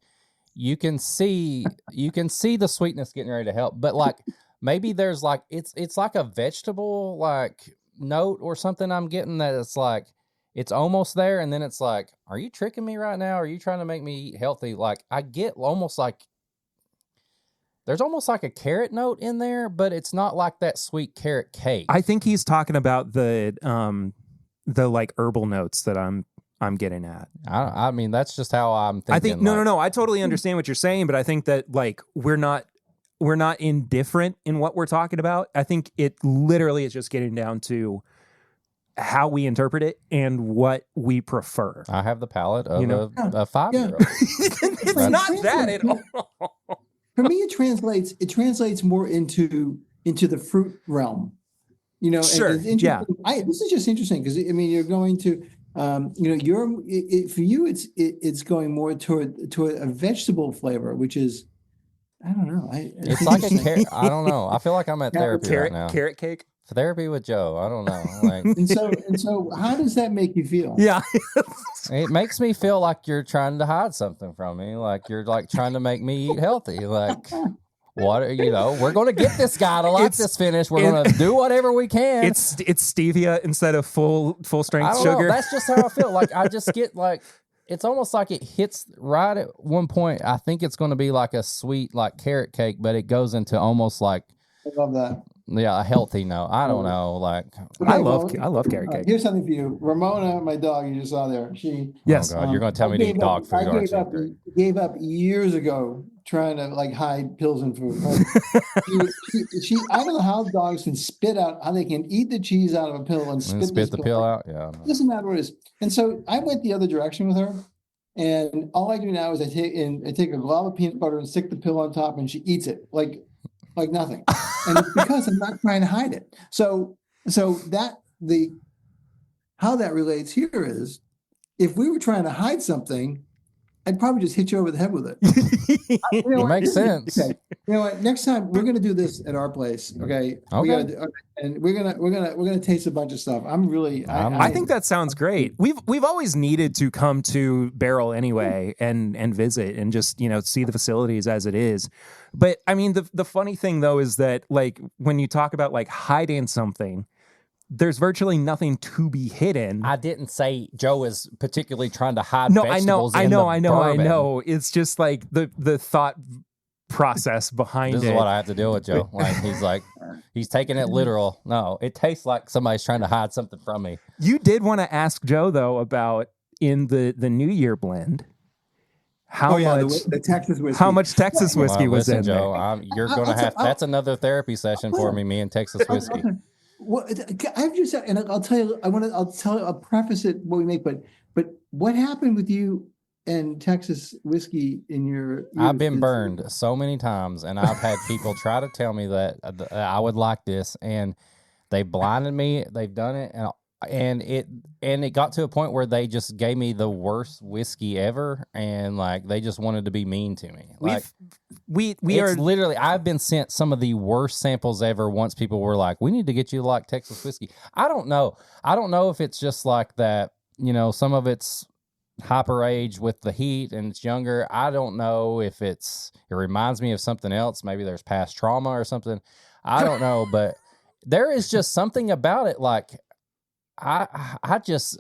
you can see the sweetness getting ready to help, but like maybe there's like it's like a vegetable like note or something I'm getting that it's like it's almost there, and then it's like, are you tricking me right now? Are you trying to make me eat healthy? Like I get almost like there's almost like a carrot note in there, but it's not like that sweet carrot cake. I think he's talking about the like herbal notes that I'm getting at. I mean, that's just how I'm thinking. I think no. I totally understand what you're saying, but I think that like we're not indifferent in what we're talking about. I think it literally is just getting down to how we interpret it and what we prefer. I have the palate of a 5-year-old. It's not that at all. For me, it translates more into the fruit realm. Sure. And yeah. This is just interesting because I mean, you're going to, for you, it's going more toward a vegetable flavor, which is, I don't know. It's like a carrot. I don't know. I feel like I'm at therapy right now. Carrot cake. Therapy with Joe. I don't know. Like, and so, how does that make you feel? Yeah, it makes me feel like you're trying to hide something from me. Like you're like trying to make me eat healthy. Like, what we're going to get this guy to like this finish. We're going to do whatever we can. It's stevia instead of full strength I don't sugar. know. That's just how I feel. Like I just get like. It's almost like it hits right at one point. I think it's going to be like a sweet, like carrot cake, but it goes into almost like. I love that. Yeah, a healthy no. I don't know. Like I love carrot cake. Here's something for you, Ramona, my dog. You just saw there. Yes. Oh God, you're going to tell me to eat dog food. I gave up years ago trying to like hide pills in food. Right? she I don't know how dogs can spit out, how they can eat the cheese out of a pill and spit the pill out. Yeah, it doesn't matter what it is. And so I went the other direction with her, and all I do now is I take a glob of peanut butter and stick the pill on top, and she eats it like nothing. And it's because I'm not trying to hide it. So how that relates here is if we were trying to hide something, I'd probably just hit you over the head with it. It makes sense. Okay. You know what? Next time we're going to do this at our place. Okay. And we're gonna taste a bunch of stuff. I think that sounds great. We've always needed to come to Barrell anyway and visit and just see the facilities as it is. But I mean the funny thing though is that like when you talk about like hiding something, there's virtually nothing to be hidden. I didn't say Joe is particularly trying to hide vegetables. I know. It's just like the thought process behind it. This is what I have to deal with, Joe. Like he's taking it literal. No, it tastes like somebody's trying to hide something from me. You did want to ask Joe though about in the New Year blend. The Texas whiskey. How much Texas whiskey was in Joe, there? You're going to have. That's another therapy session for me and Texas whiskey. Well, I've just, and I'll tell you, I'll preface it what we make, but what happened with you and Texas whiskey in your? I've been burned so many times, and I've had people try to tell me that I would like this, and they blinded me. They've done it, and it got to a point where they just gave me the worst whiskey ever, and like they just wanted to be mean to me. Like we are literally. I've been sent some of the worst samples ever. Once people were like, "We need to get you to like Texas whiskey." I don't know if it's just like that. Some of it's hyper age with the heat and it's younger. I don't know if it reminds me of something else. Maybe there's past trauma or something. I don't know, but there is just something about it. Like I just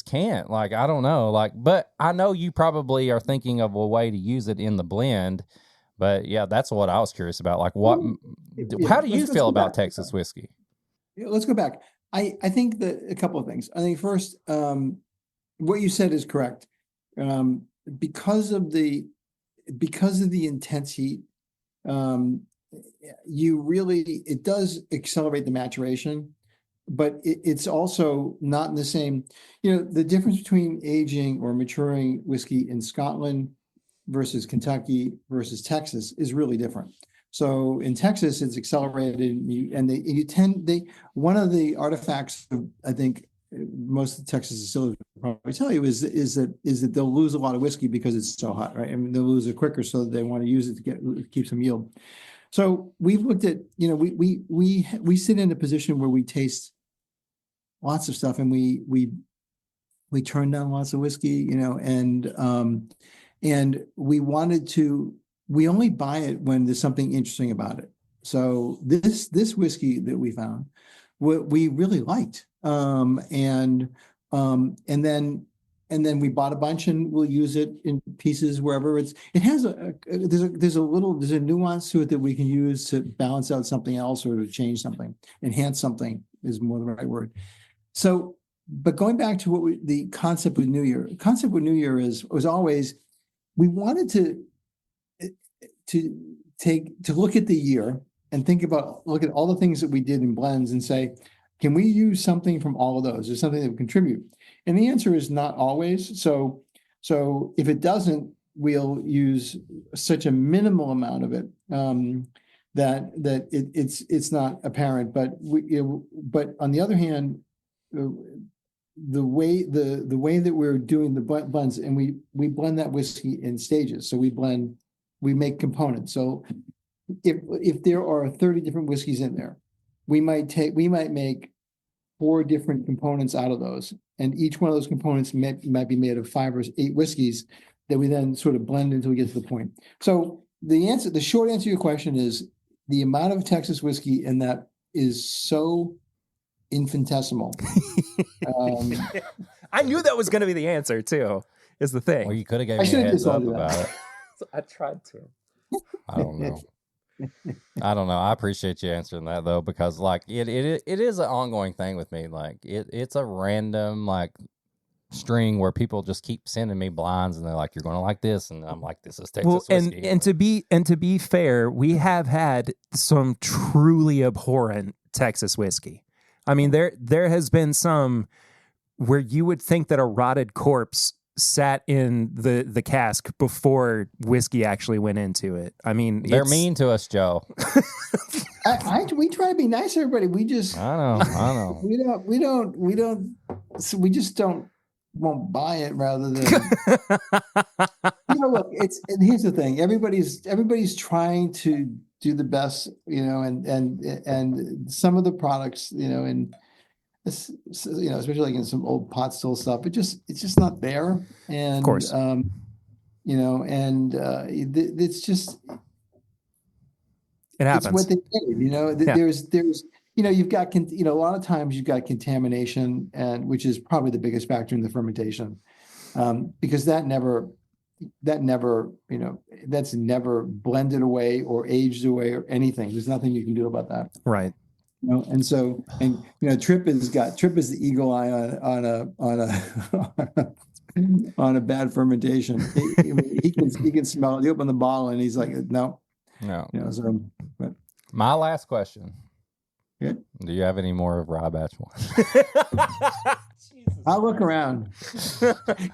can't. Like I don't know. Like, but I know you probably are thinking of a way to use it in the blend. But yeah, that's what I was curious about. Like, how do you feel about Texas whiskey? Let's go back. I think that a couple of things. I think first, what you said is correct. Um, because of the intense heat, it does accelerate the maturation, but it's also not in the same, the difference between aging or maturing whiskey in Scotland versus Kentucky versus Texas is really different. So in Texas, it's accelerated, one of the artifacts I think most of the Texas distillers will probably tell you is that they'll lose a lot of whiskey because it's so hot, right? I mean, they'll lose it quicker, so they want to use it to keep some yield. So we've looked at, we sit in a position where we taste lots of stuff, and we turn down lots of whiskey, and we only buy it when there's something interesting about it. So this whiskey that we found, we really liked, and then we bought a bunch, and we'll use it in pieces wherever there's a nuance to it that we can use to balance out something else or to change something, enhance something is more the right word. So, but going back to the concept with New Year was always, we wanted to look at the year and look at all the things that we did in blends and say, can we use something from all of those? Is something that would contribute? And the answer is not always. So if it doesn't, we'll use such a minimal amount of it that it's not apparent. But but on the other hand, the way that we're doing the blends, and we blend that whiskey in stages. So we make components. So if there are 30 different whiskeys in there, we might make 4 different components out of those, and each one of those components might be made of 5 or 8 whiskeys that we then sort of blend until we get to the point. So the short answer to your question is the amount of Texas whiskey in that is so infinitesimal. I knew that was going to be the answer too. Is the thing. Well, you could have gave me a heads up about it. I tried to. I don't know. I appreciate you answering that though, because like it is an ongoing thing with me. Like it's a random like string where people just keep sending me blinds, and they're like, "You're going to like this," and I'm like, "This is Texas whiskey." And to be fair, we have had some truly abhorrent Texas whiskey. I mean, there has been some where you would think that a rotted corpse sat in the cask before whiskey actually went into it. I mean, they're mean to us, Joe. We try to be nice to everybody. We just, I know. we just won't buy it rather than, look, and here's the thing. Everybody's trying to do the best, and some of the products, and especially like in some old pot still stuff, it's just not there. And of course, it's just, it happens. It's what they did, there's you've got, a lot of times you've got contamination, and which is probably the biggest factor in the fermentation, because that's never blended away or aged away or anything. There's nothing you can do about that. Right. And so, Tripp is the eagle eye on a bad fermentation. He can smell it. He open the bottle and he's like, no. But my last question. Good. Do you have any more of Rye Batch 1? I'll look around.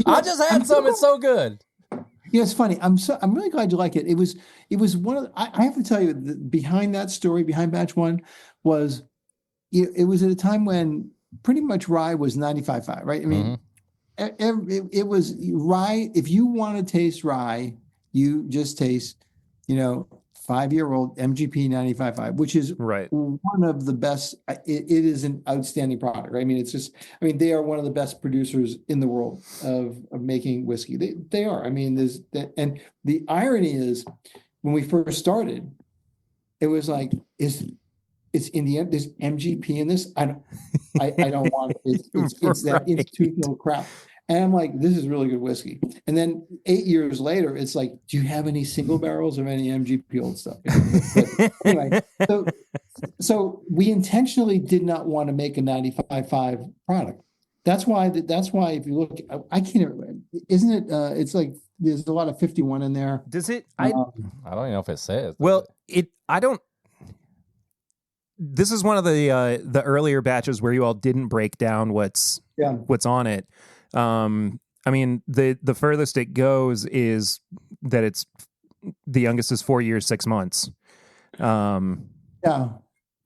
I just had some. It's so good. It's funny. I'm really glad you like it. It was one of I have to tell you, behind that story, behind Batch 1, was it was at a time when pretty much rye was 95.5, right? I mean, it was rye. If you want to taste rye, you just taste, 5-year-old MGP 95.5, which is right. One of the best. It is an outstanding product, right? I mean, they are one of the best producers in the world of making whiskey. They are. I mean, and the irony is, when we first started, it was like, it's in the end, there's MGP in this. I don't want it. It's that institutional crap. And I'm like, this is really good whiskey. And then 8 years later, it's like, do you have any single barrels or any MGP old stuff? But anyway, so we intentionally did not want to make a 95.5 product. That's why if you look, I can't, isn't it, it's like, there's a lot of 51 in there. Does it? I don't even know if it says. Well, I don't. This is one of the earlier batches where you all didn't break down what's on it. I mean, the furthest it goes is that it's the youngest is 4 years, 6 months. Yeah.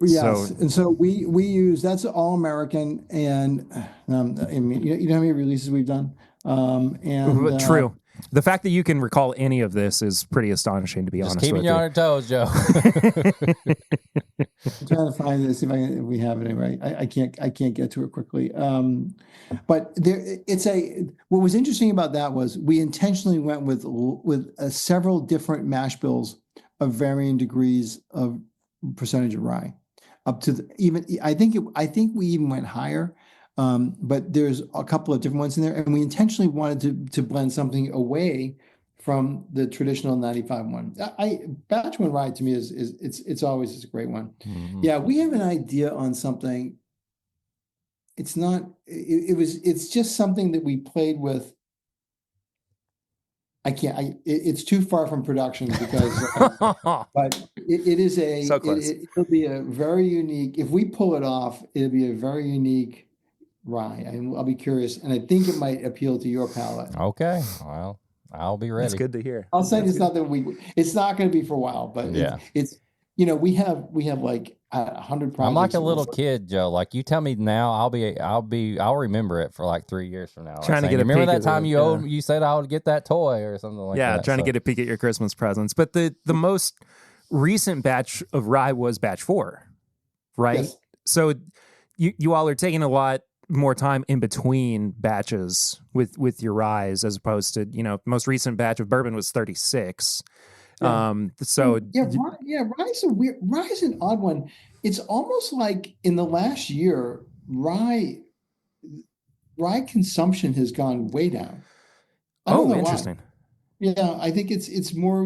Yes. And so we use, that's all American. And I mean, you know how many releases we've done? True. The fact that you can recall any of this is pretty astonishing, to be honest with you. Keeping you on your toes, Joe. I'm trying to find this, if we have it right. I can't get to it quickly. But what was interesting about that was we intentionally went with several different mash bills of varying degrees of percentage of rye, up to I think we even went higher. But there's a couple of different ones in there, and we intentionally wanted to blend something away from the traditional 95 one. Batch one rye to me it's always a great one. Mm-hmm. Yeah, we have an idea on something. It's not. It's just something that we played with. I can't. It's too far from production because, but it is a. So close. It'll be a very unique. If we pull it off, it'll be a very unique rye. I'll be curious, and I think it might appeal to your palate. Okay, well, I'll be ready. That's good to hear. I'll say it's not going to be for a while, but yeah, it's we have like 100 projects. I'm like a little kid, Joe. Like you tell me now, I'll remember it for like 3 years from now. Trying to get remember that time you said I would get that toy or something like that. Yeah, trying to get a peek at your Christmas presents. But the most recent batch of rye was batch 4, right? Yes. So you all are taking a lot more time in between batches with your ryes as opposed to, most recent batch of bourbon was 36. Rye's an odd one. It's almost like in the last year, rye consumption has gone way down. I don't know interesting. Why. Yeah, I think it's more.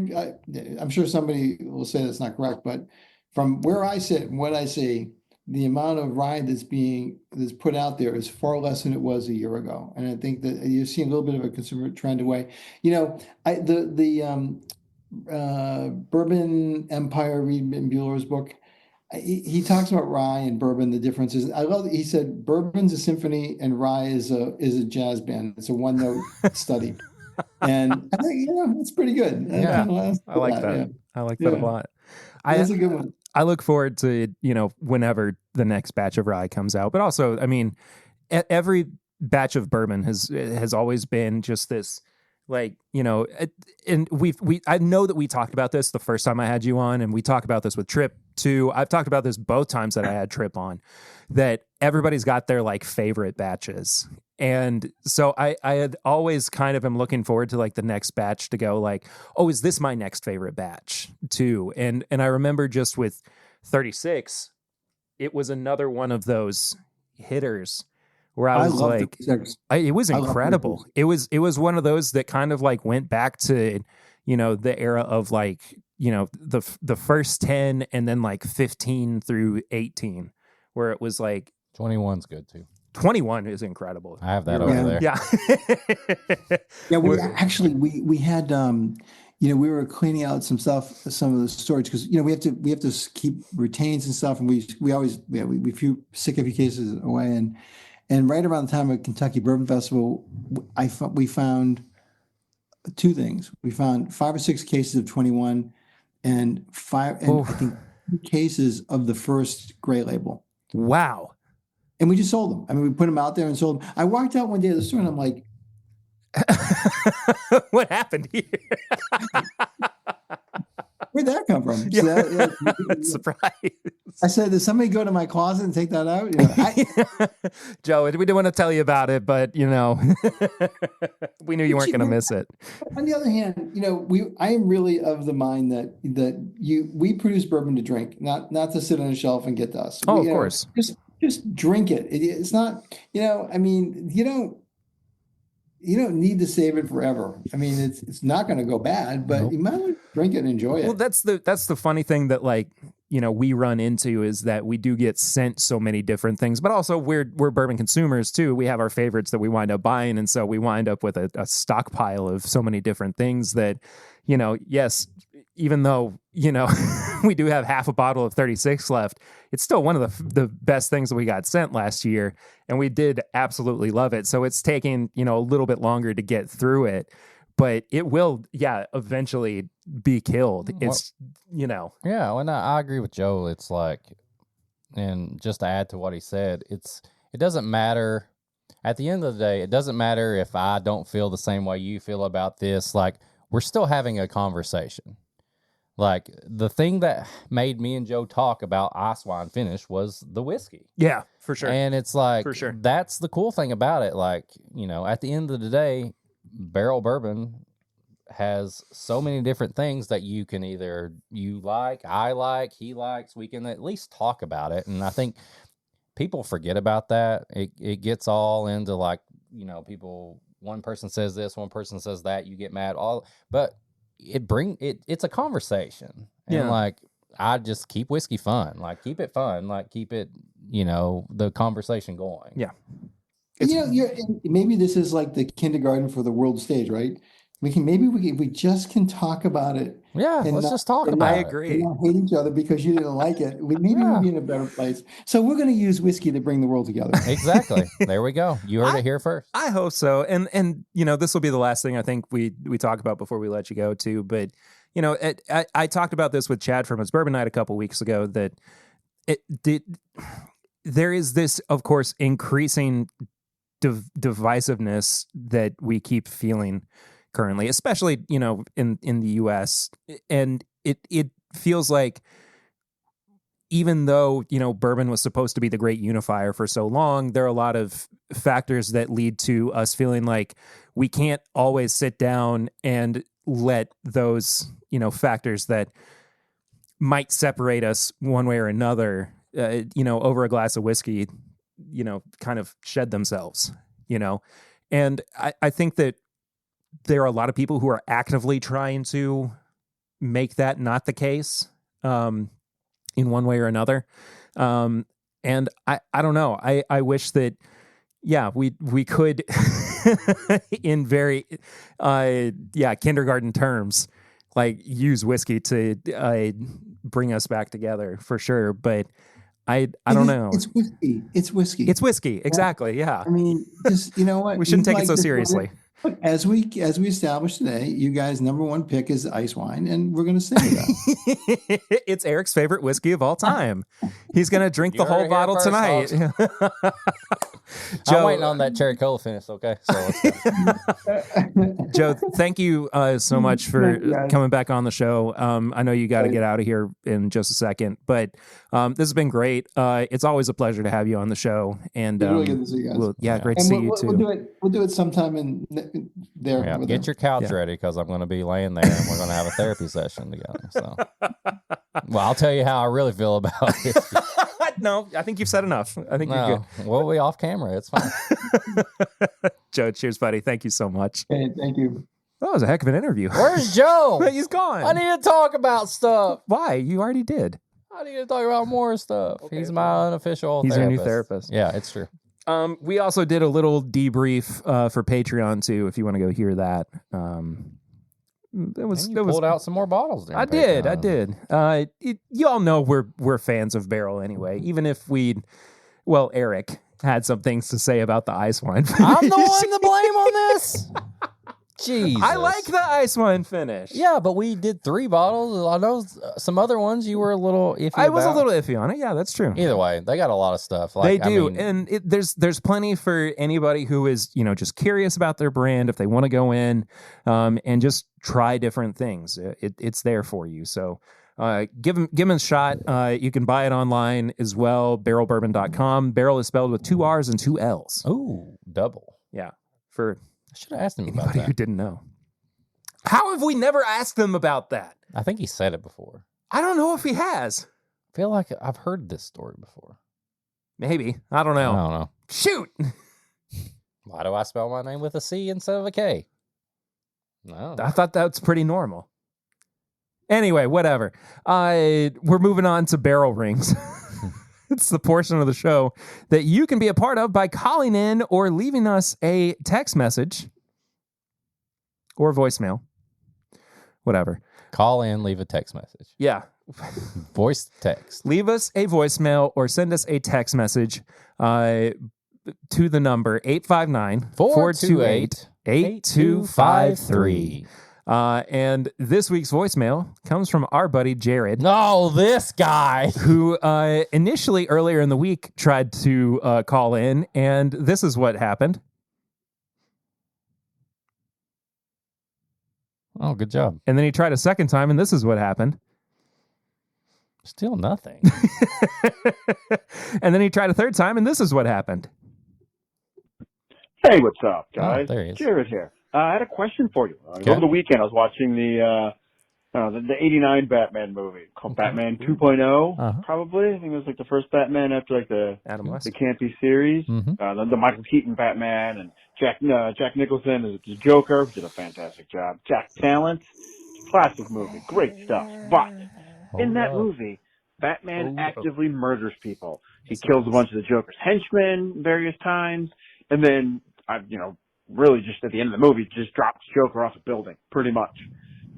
I'm sure somebody will say that's not correct, but from where I sit and what I see, the amount of rye that's put out there is far less than it was a year ago, and I think that you're seeing a little bit of a consumer trend away. Bourbon Empire, Reed Mueller's book, he talks about rye and bourbon, the differences. I love that he said bourbon's a symphony and rye is a jazz band. It's a one note study, and I think it's pretty good. Yeah, I like that. Yeah. I like that a lot. That's a good one. I look forward to whenever the next batch of rye comes out, but also every batch of bourbon has always been just this. And I know that we talked about this the first time I had you on, and we talk about this with Trip too. I've talked about this both times that I had Trip on, that everybody's got their favorite batches. And so I had always kind of am looking forward to the next batch to go is this my next favorite batch too? And I remember just with 36, it was another one of those hitters where I was it was incredible. It was one of those that kind of went back to, the era of the first 10 and then 15 through 18, where it was 21's good too. 21 is incredible. I have that over there. Yeah. Yeah. We had, we were cleaning out some of the storage because, we have to keep retains and stuff. And we sick a few cases away. And right around the time of Kentucky Bourbon Festival, we found two things. We found 5 or 6 cases of 21 and I think 2 cases of the first gray label. Wow. And we just sold them. I mean, we put them out there and sold them. I walked out one day of the store and I'm like, what happened here? Where'd that come from? Yeah. Surprise. I said, did somebody go to my closet and take that out? Joe, we didn't want to tell you about it, but we knew you weren't going to miss it. On the other hand, I am really of the mind that we produce bourbon to drink, not to sit on a shelf and get to us. Of course. Just drink it. It's not, you don't need to save it forever. I mean, it's not going to go bad, but you might want to drink it and enjoy it. Well, that's the funny thing that we run into is that we do get sent so many different things, but also we're bourbon consumers too. We have our favorites that we wind up buying, and so we wind up with a stockpile of so many different things that, yes, even though we do have half a bottle of 36 left, it's still one of the best things that we got sent last year, and we did absolutely love it. So it's taking a little bit longer to get through it, but it will eventually be killed. It's yeah, and I agree with Joe. It's like, and just to add to what he said, it doesn't matter at the end of the day. It doesn't matter if I don't feel the same way you feel about this. Like, we're still having a conversation. Like, the thing that made me and Joe talk about ice wine finish was the whiskey. Yeah, for sure. And it's like, for sure, that's the cool thing about it. Like, at the end of the day, Barrell bourbon has so many different things that you can either I like, he likes, we can at least talk about it. And I think people forget about that. It gets all into like, people, one person says this, one person says that, you get mad, but it's a conversation. And like, I just keep whiskey fun, like keep it fun, like keep it, the conversation going. Yeah. Maybe this is like the kindergarten for the world stage, right? If we just can talk about it. Yeah, let's just talk about it. I agree. Not hate each other because you didn't like it. We'd be in a better place. So we're going to use whiskey to bring the world together. Exactly. There we go. You heard it here first. I hope so. And this will be the last thing I think we talk about before we let you go too. But I talked about this with Chad from his Bourbon Night a couple weeks ago, that there is this, of course, increasing divisiveness that we keep feeling currently, especially in the US, and it feels like, even though bourbon was supposed to be the great unifier for so long, there are a lot of factors that lead to us feeling like we can't always sit down and let those factors that might separate us one way or another over a glass of whiskey kind of shed themselves. And I think that there are a lot of people who are actively trying to make that not the case in one way or another. And I don't know. I wish that, we could, in very, kindergarten terms, like use whiskey to bring us back together for sure. But I don't know. It's whiskey. It's whiskey. It's whiskey. Exactly. Yeah. I mean, just, what? We shouldn't take it so seriously. But as we established today, you guys' number one pick is ice wine, and we're going to stay with that. It's Eric's favorite whiskey of all time. He's going to drink the whole bottle tonight. Joe, I'm waiting on that cherry cola finish. Okay, so let's go. Joe, thank you so much for coming back on the show. I know you got to get out of here in just a second, but this has been great. It's always a pleasure to have you on the show, and it's really good to see you guys. Great to see you too. We'll do it sometime in there. Yeah, get your couch ready, because I'm going to be laying there and we're going to have a therapy session together. So, well, I'll tell you how I really feel about it. No, I think you've said enough. I think you're good. We'll be off camera. It's fine. Joe, cheers, buddy. Thank you so much. Hey, thank you. That was a heck of an interview. Where's Joe? He's gone. I need to talk about stuff. Why? You already did. I need to talk about more stuff. Okay, he's my unofficial He's therapist. your new therapist. Yeah, it's true. We also did a little debrief for Patreon too, if you want to go hear that. Pulled out some more bottles. I did. You all know we're fans of Barrell anyway. Even if Eric had some things to say about the ice wine finish. I'm the one to blame on this. Jesus. I like the ice wine finish. Yeah, but we did 3 bottles. I know some other ones you were a little iffy I was about. a little iffy on it. Yeah, that's true. Either way, they got a lot of stuff. They do. And there's plenty for anybody who is, just curious about their brand, if they want to go in and just try different things. It's there for you. So give them a shot. You can buy it online as well, barrelbourbon.com. Barrel is spelled with 2 R's and 2 L's. Ooh, double. Yeah. I should have asked him about anybody that. Who didn't know. How have we never asked them about that? I think he said it before. I don't know if he has. I feel like I've heard this story before. Maybe. I don't know. Shoot. Why do I spell my name with a C instead of a K? No. I thought that's pretty normal. Anyway, whatever. We're moving on to barrel rings. It's the portion of the show that you can be a part of by calling in or leaving us a text message or voicemail. Whatever. Call in, leave a text message. Yeah. Voice text. Leave us a voicemail or send us a text message to the number 859-428-8253. And this week's voicemail comes from our buddy Jared. No, this guy. Who initially earlier in the week tried to call in, and this is what happened. Oh, good job. And then he tried a second time, and this is what happened. Still nothing. And then he tried a third time, and this is what happened. Hey, what's up, guys? Oh, there he is. Jared here. I had a question for you. Okay. Over the weekend, I was watching the '89 Batman movie called Batman 2.0. Probably, I think it was like the first Batman after like the Adam West. the campy series. Mm-hmm. The Michael Keaton Batman and Jack Nicholson as the Joker did a fantastic job. Jack Palance, classic movie, great stuff. But in that movie, Batman actively murders people. He kills a bunch of the Joker's henchmen various times, and then really just at the end of the movie, just drops Joker off a building, pretty much.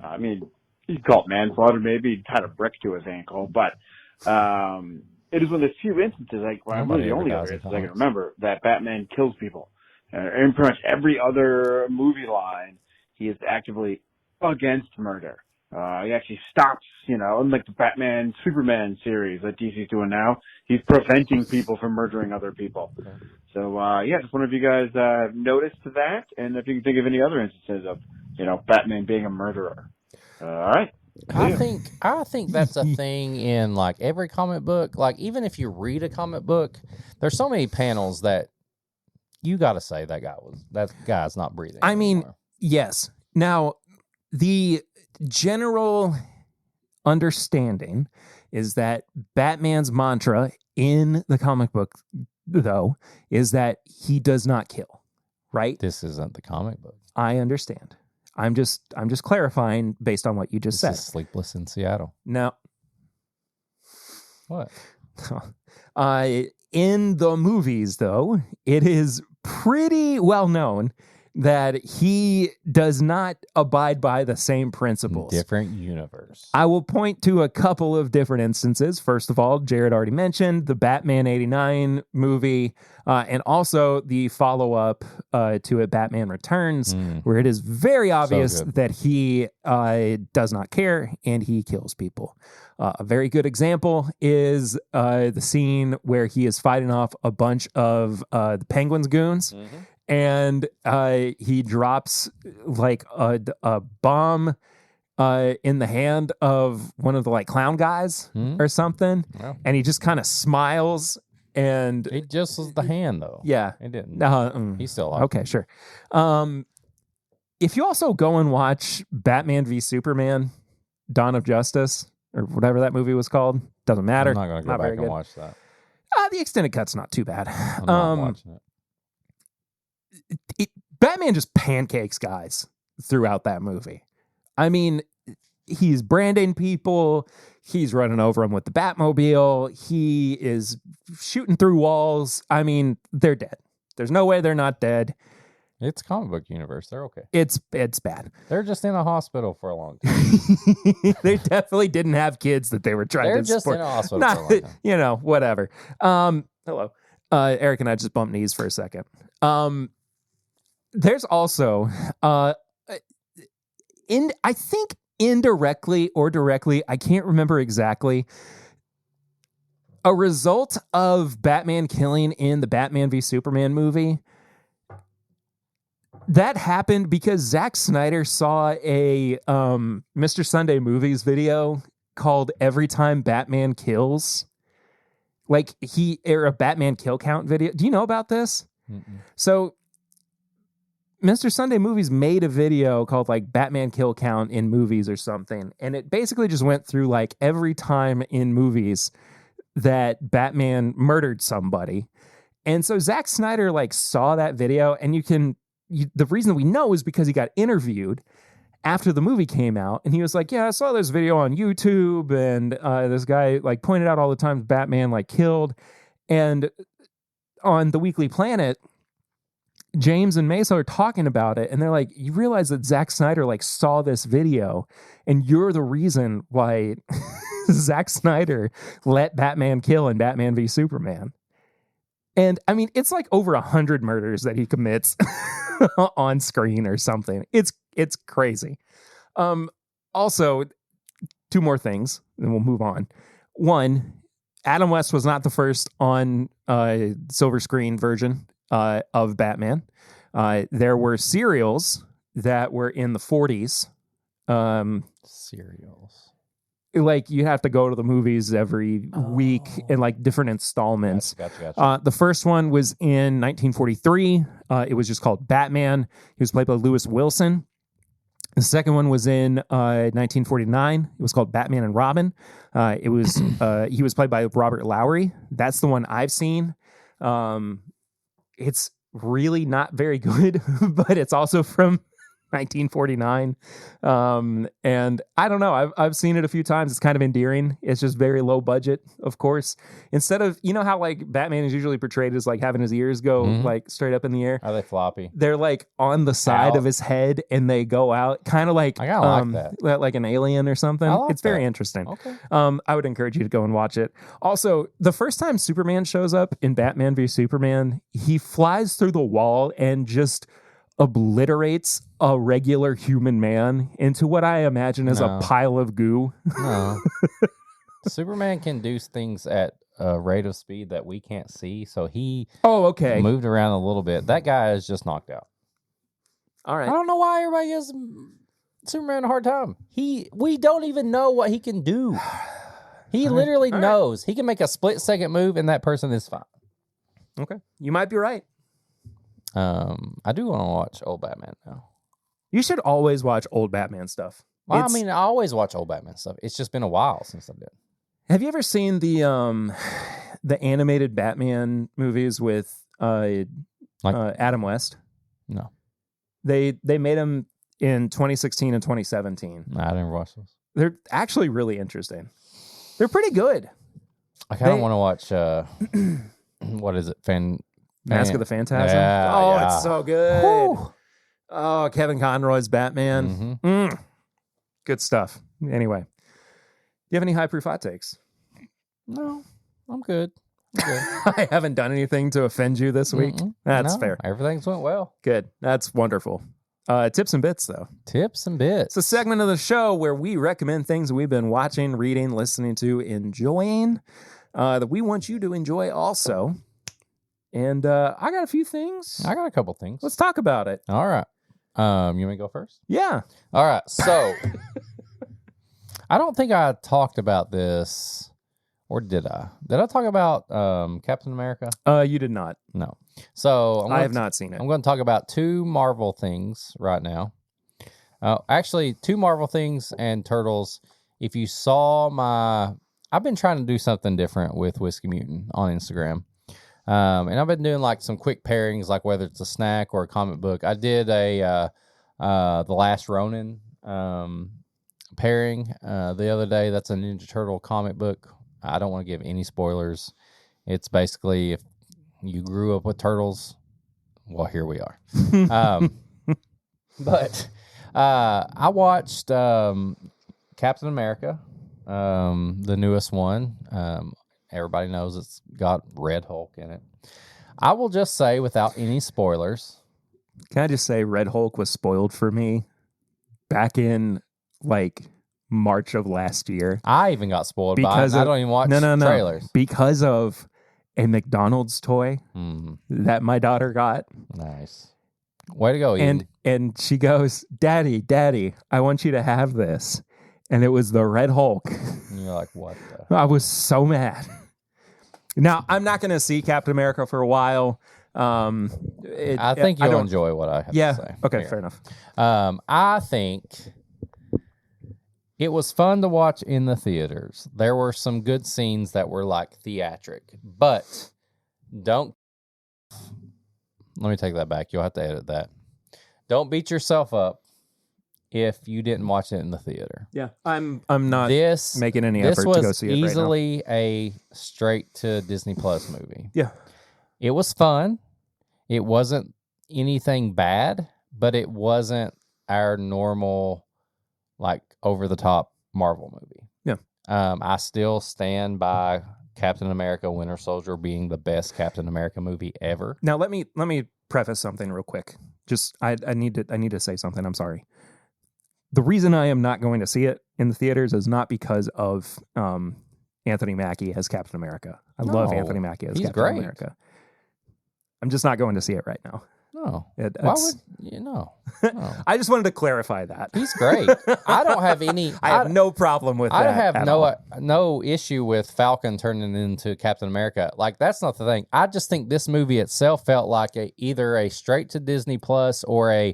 I mean, he'd call it manslaughter, maybe. He had a brick to his ankle, but it is one of the few instances, one of the only other instances I can remember, that Batman kills people. In pretty much every other movie line, he is actively against murder. He actually stops, unlike the Batman Superman series that DC's doing now, he's preventing people from murdering other people. So, just wonder if you guys noticed that, and if you can think of any other instances of, Batman being a murderer. All right. I think that's a thing in like every comic book. Like even if you read a comic book, there's so many panels that you got to say that guy's not breathing. I mean, anymore. yes. Now, the general understanding is that Batman's mantra in the comic book, though, is that he does not kill, right? This isn't the comic book. I understand. I'm just clarifying based on what you just said. This is Sleepless in Seattle. No. What? In the movies, though, it is pretty well known that he does not abide by the same principles. Different universe. I will point to a couple of different instances. First of all, Jared already mentioned the Batman 89 movie, and also the follow-up to it, Batman Returns, where it is very obvious that he does not care and he kills people. A very good example is the scene where he is fighting off a bunch of the Penguin's goons. And he drops like a bomb in the hand of one of the like clown guys or something. Wow. And he just kind of smiles. And it just was the hand, though. Yeah. It didn't. He's still alive. Okay, sure. If you also go and watch Batman v Superman, Dawn of Justice, or whatever that movie was called, doesn't matter. I'm not going to go back and watch that. The extended cut's not too bad. I'm not watching it. Batman just pancakes guys throughout that movie. I mean, he's branding people. He's running over them with the Batmobile. He is shooting through walls. I mean, they're dead. There's no way they're not dead. It's comic book universe. They're okay. It's bad. They're just in a hospital for a long time. They definitely didn't have kids that they were trying They're to just support. in a hospital for a long time. Whatever. Hello. Eric and I just bumped knees for a second. There's also, I think indirectly or directly, I can't remember exactly, a result of Batman killing in the Batman v Superman movie. That happened because Zack Snyder saw a Mr. Sunday Movies video called Every Time Batman Kills. Or a Batman kill count video. Do you know about this? Mm-mm. So Mr. Sunday Movies made a video called like Batman kill count in movies or something. And it basically just went through like every time in movies that Batman murdered somebody. And so Zack Snyder like saw that video, and the reason we know is because he got interviewed after the movie came out, and he was like, yeah, I saw this video on YouTube, and this guy like pointed out all the times Batman like killed. And on the Weekly Planet, James and Mesa are talking about it, and they're like, you realize that Zack Snyder like saw this video, and you're the reason why Zack Snyder let Batman kill in Batman v Superman. And I mean, it's like over 100 murders that he commits on screen or something. It's crazy. Also, two more things, and we'll move on. One, Adam West was not the first on silver screen version of Batman. There were serials that were in the 40s. Serials. Like you have to go to the movies every week in like different installments. Gotcha. The first one was in 1943. It was just called Batman. He was played by Lewis Wilson. The second one was in 1949. It was called Batman and Robin. He was played by Robert Lowry. That's the one I've seen. It's really not very good, but it's also from 1949. And I don't know. I've seen it a few times. It's kind of endearing. It's just very low budget, of course. Instead of, you know how like Batman is usually portrayed as like having his ears go like straight up in the air. Are they floppy? They're like on the side Out. of his head and they go out kind of like, I kinda like that. like an alien or something. I like It's very that. interesting. Okay. I would encourage you to go and watch it. Also, the first time Superman shows up in Batman v Superman, he flies through the wall and just obliterates a regular human man into what I imagine is No. a pile of goo. No. Superman can do things at a rate of speed that we can't see, so he Oh, okay. moved around a little bit. That guy is just knocked out. All I right. don't know why everybody gives Superman a hard time. We don't even know what he can do. He literally All right. knows. He can make a split-second move, and that person is fine. Okay. You might be right. I do want to watch old Batman now. You should always watch old Batman stuff. Well, I It's- mean, I always watch old Batman stuff. It's just been a while since I did. Have you ever seen the animated Batman movies with Adam West? No, They made them in 2016 and 2017. I didn't watch those. They're actually really interesting. They're pretty good. I kind of They- want to watch. What is it? Mask of the Phantasm. Yeah, oh, yeah. it's so good. Whew. Oh, Kevin Conroy's Batman. Mhm. Good stuff. Anyway, do you have any high proof hot takes? No, I'm good. I haven't done anything to offend you this week. Mm-mm. That's No, fair. Everything's went well. Good. That's wonderful. Tips and bits, though. Tips and bits. It's a segment of the show where we recommend things we've been watching, reading, listening to, enjoying, that we want you to enjoy also. And I got a few things. I got a couple things. Let's talk about it. All right. You want me to go first? Yeah. All right. So, I don't think I talked about this, or did I? Did I talk about Captain America? You did not. No. So I have not seen it. I'm going to talk about two Marvel things right now. Actually, two Marvel things and Turtles. If you saw I've been trying to do something different with Whiskey Mutant on Instagram. And I've been doing like some quick pairings, like whether it's a snack or a comic book. I did The Last Ronin pairing the other day. That's a Ninja Turtle comic book. I don't want to give any spoilers. It's basically if you grew up with turtles, well, here we are. But I watched Captain America, the newest one. Everybody knows it's got Red Hulk in it. I will just say, without any spoilers. Can I just say Red Hulk was spoiled for me back in like March of last year? I even got spoiled Because by it. I of- don't even watch No. trailers. Because of a McDonald's toy that my daughter got. Nice. Way to go, Eden. And she goes, Daddy, I want you to have this. And it was the Red Hulk. And you're like, what the? I was so mad. Now, I'm not going to see Captain America for a while. I think you'll enjoy what I have to say. Okay, Here. fair enough. I think it was fun to watch in the theaters. There were some good scenes that were like theatric, but let me take that back. You'll have to edit that. Don't beat yourself up if you didn't watch it in the theater. Yeah, I'm not This making any this effort was to go see it right now. easily a straight to Disney Plus movie. Yeah. It was fun. It wasn't anything bad, but it wasn't our normal, like, over the top Marvel movie. Yeah. I still stand by Captain America: Winter Soldier being the best Captain America movie ever. Now let me preface something real quick. Just I need to say something. I'm sorry. The reason I am not going to see it in the theaters is not because of Anthony Mackie as Captain America. I love No, Anthony Mackie as he's Captain great. America. I'm just not going to see it right now. No. Why It's- would you know? I just wanted to clarify that. He's great. I don't have any. I have no problem with I that. have at no all. no issue with Falcon turning into Captain America. Like, that's not the thing. I just think this movie itself felt like either a straight to Disney Plus or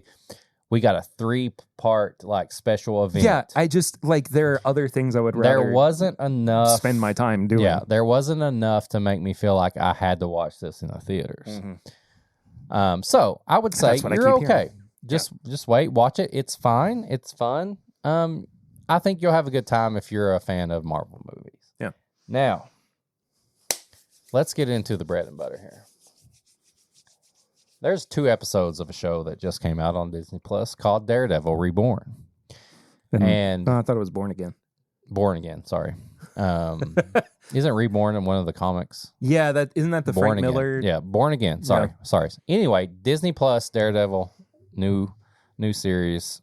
we got a 3-part like special event. Yeah, I just like there are other things I would rather there wasn't enough. spend my time doing. Yeah, there wasn't enough to make me feel like I had to watch this in the theaters. Mhm. So I would say That's what I you're keep okay. hearing. Just wait, watch it. It's fine. It's fun. I think you'll have a good time if you're a fan of Marvel movies. Yeah. Now, let's get into the bread and butter here. There's 2 episodes of a show that just came out on Disney Plus called Daredevil Reborn. And I thought it was Born Again. Born Again, sorry. Isn't Reborn in one of the comics? Yeah, isn't that the Born Frank Again. Miller? Yeah, Born Again. Sorry. Anyway, Disney Plus Daredevil new series.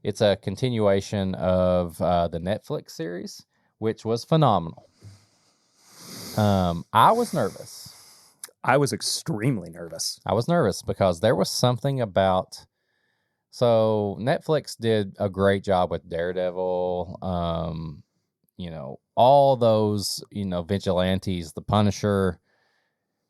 It's a continuation of the Netflix series, which was phenomenal. I was nervous. I was extremely nervous. I was nervous because there was something about. So Netflix did a great job with Daredevil. All those, vigilantes, the Punisher,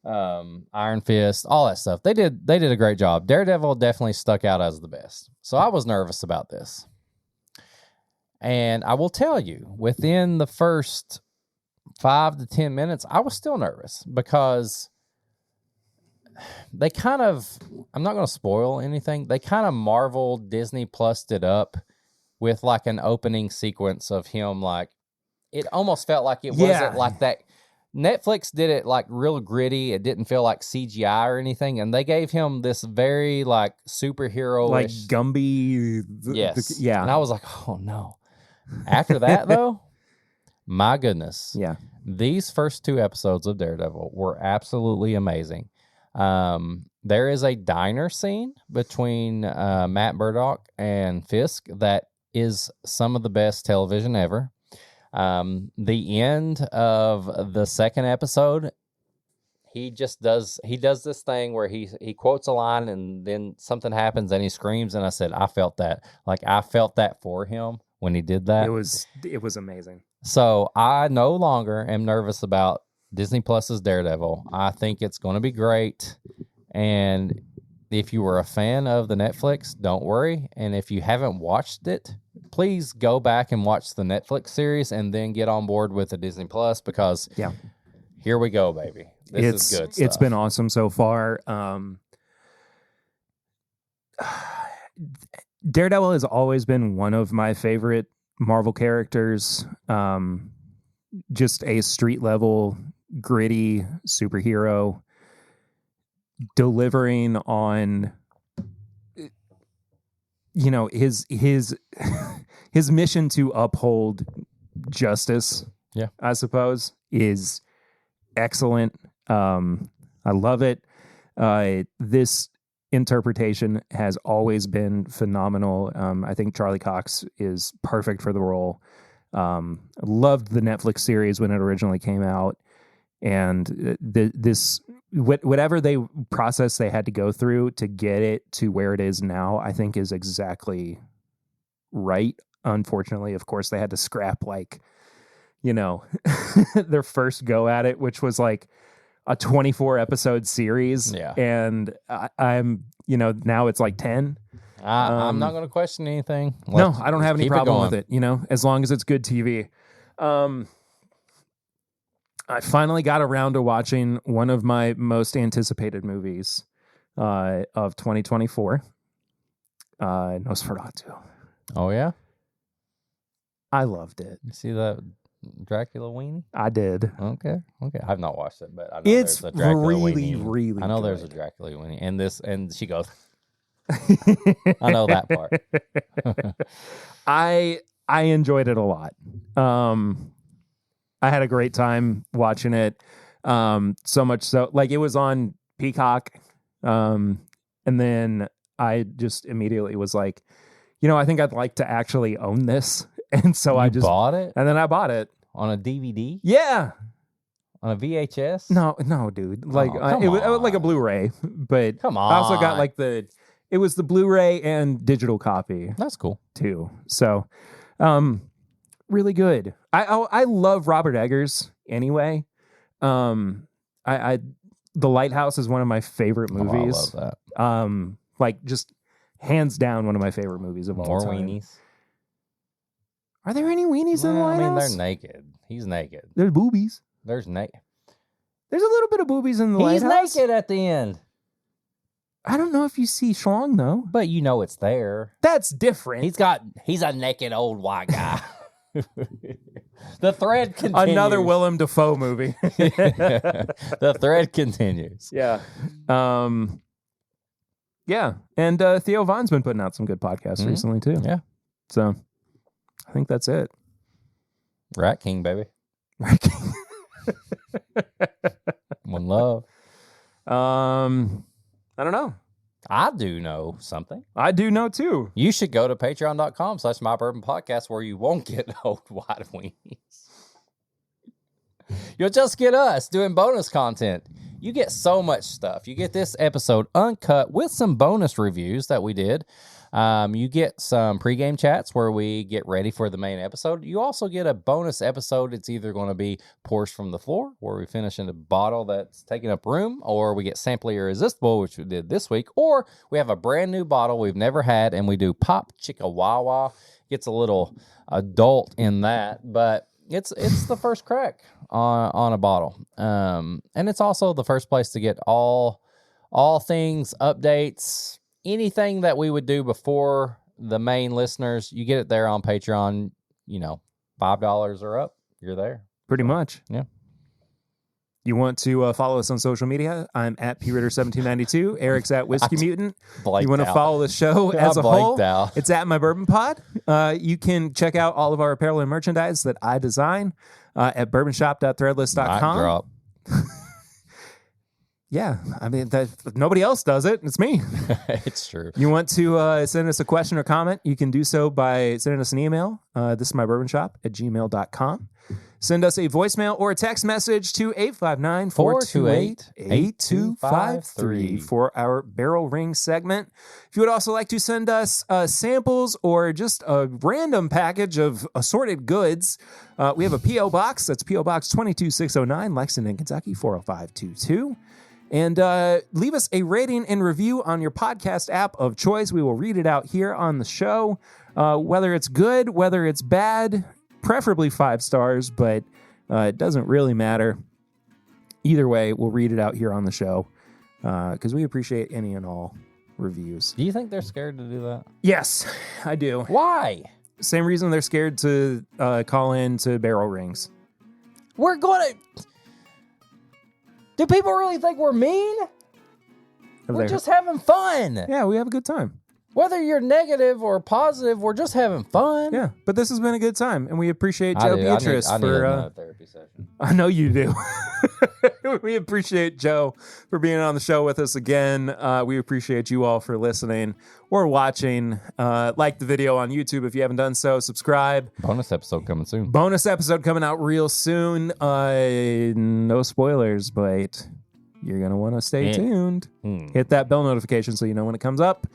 Iron Fist, all that stuff. They did a great job. Daredevil definitely stuck out as the best. So I was nervous about this. And I will tell you, within the first 5 to 10 minutes, I was still nervous because they kind of, I'm not going to spoil anything. They kind of Marvel Disney Plus'd it up with like an opening sequence of him. Like, it almost felt like it wasn't like that. Netflix did it like real gritty. It didn't feel like CGI or anything. And they gave him this very like superhero, Like Gumby. Yes. Yeah. And I was like, oh no. After that though, my goodness. Yeah. These first 2 episodes of Daredevil were absolutely amazing. There is a diner scene between Matt Murdock and Fisk that is some of the best television ever. The end of the second episode, he does this thing where he quotes a line and then something happens and he screams, and I said, I felt that. Like, I felt that for him when he did that. It was amazing. So I no longer am nervous about Disney Plus's Daredevil. I think it's going to be great. And if you were a fan of the Netflix, don't worry. And if you haven't watched it, please go back and watch the Netflix series and then get on board with the Disney Plus, because here we go, baby. This is good stuff. It's been awesome so far. Daredevil has always been one of my favorite Marvel characters. Just a street level, gritty superhero delivering on, his mission to uphold justice. Yeah, I suppose is excellent. I love it. This interpretation has always been phenomenal. I think Charlie Cox is perfect for the role. Loved the Netflix series when it originally came out, and whatever process they had to go through to get it to where it is now, I think is exactly right. Unfortunately, of course, they had to scrap their first go at it, which was like a 24 episode series. Yeah. And I'm, now it's like 10. I'm not going to question anything. No, I don't have any keep it problem going. with it, as long as it's good TV. I finally got around to watching one of my most anticipated movies of 2024, Nosferatu. Oh, yeah? I loved it. You see that Dracula weenie? I did. Okay. I've not watched it, but I know It's there's a Dracula really, weenie. really I know there's a good. Dracula weenie. And she goes, I know that part. I enjoyed it a lot. I had a great time watching it. So much so, like, it was on Peacock. And then I just immediately was like, I think I'd like to actually own this. And so I just bought it? And then I bought it On a DVD? Yeah. On a VHS? No, dude. Like it was like a Blu-ray, but Come on. I also got like it was the Blu-ray and digital copy That's cool. too. So, really good. I love Robert Eggers anyway. The Lighthouse is one of my favorite movies. Oh, I love that. Like just hands down one of my favorite movies of all More time. weenies. Are there any weenies in the Well, I Lighthouse? mean, they're naked. He's naked. There's boobies. There's naked. There's a little bit of boobies in the He's Lighthouse. naked at the end. I don't know if you see Schlong though. But you know it's there. That's different. He's a naked old white guy. The thread continues. Another Willem Dafoe movie. The thread continues. Yeah. Yeah. And Theo Vaughn's been putting out some good podcasts recently too. Yeah. So I think that's it. Rat King, baby. One love. I don't know. I do know something. I do know too. You should go to patreon.com/mybourbonpodcast where you won't get old white weenies. You'll just get us doing bonus content. You get so much stuff. You get this episode uncut with some bonus reviews that we did. You get some pregame chats where we get ready for the main episode. You also get a bonus episode. It's either going to be Pours from the Floor, where we finish in a bottle that's taking up room, or we get Samply Irresistible, which we did this week, or we have a brand new bottle we've never had, and we do Pop Chicka Wawa. Gets a little adult in that, but it's the first crack on a bottle. And it's also the first place to get all things, updates, anything that we would do before the main listeners. You get it there on Patreon. $5 or up, you're there. Pretty much. Yeah. You want to follow us on social media? I'm at PRitter1792. Eric's at Whiskey Mutant. You want to follow the show as a whole? Out. It's at My Bourbon Pod. You can check out all of our apparel and merchandise that I design at bourbonshop.threadless.com. Mic drop. Yeah, I mean, nobody else does it. It's me. It's true. You want to send us a question or comment? You can do so by sending us an email. This is mybourbonshop@gmail.com. Send us a voicemail or a text message to 859-428-8253 for our Barrel Ring segment. If you would also like to send us samples or just a random package of assorted goods, we have a P.O. Box. That's P.O. Box 22609, Lexington, Kentucky, 40522. And leave us a rating and review on your podcast app of choice. We will read it out here on the show. Whether it's good, whether it's bad, preferably 5 stars, but it doesn't really matter. Either way, we'll read it out here on the show because we appreciate any and all reviews. Do you think they're scared to do that? Yes, I do. Why? Same reason they're scared to call in to Barrel Rings. We're going to... Do people really think we're mean? We're just having fun. Yeah, we have a good time. Whether you're negative or positive, we're just having fun. Yeah, but this has been a good time, and we appreciate Joe Beatrice I need for another therapy session. I know you do. We appreciate Joe for being on the show with us again. We appreciate you all for listening or watching. Like the video on YouTube if you haven't done so. Subscribe. Bonus episode coming soon. Bonus episode coming out real soon. No spoilers, but you're going to want to stay tuned. Hit that bell notification so you know when it comes up.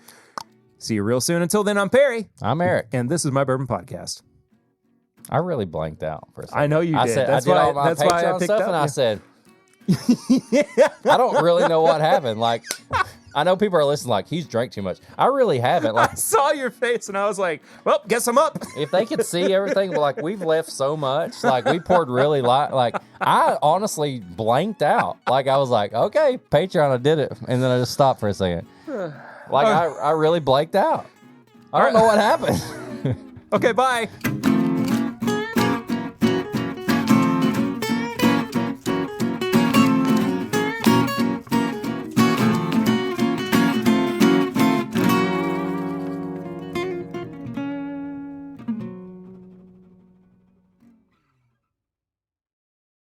See you real soon. Until then, I'm Perry. I'm Eric. And this is My Bourbon Podcast. I really blanked out for a second. I know you did. I did all my Patreon stuff, and I said, I don't really know what happened. Like, I know people are listening like, he's drank too much. I really haven't. Like, I saw your face, and I was like, well, guess I'm up. If they could see everything, like, we've left so much. Like, we poured really light. Like, I honestly blanked out. Like, I was like, okay, Patreon, I did it. And then I just stopped for a second. Like, I really blanked out. I don't know what happened. Okay, bye.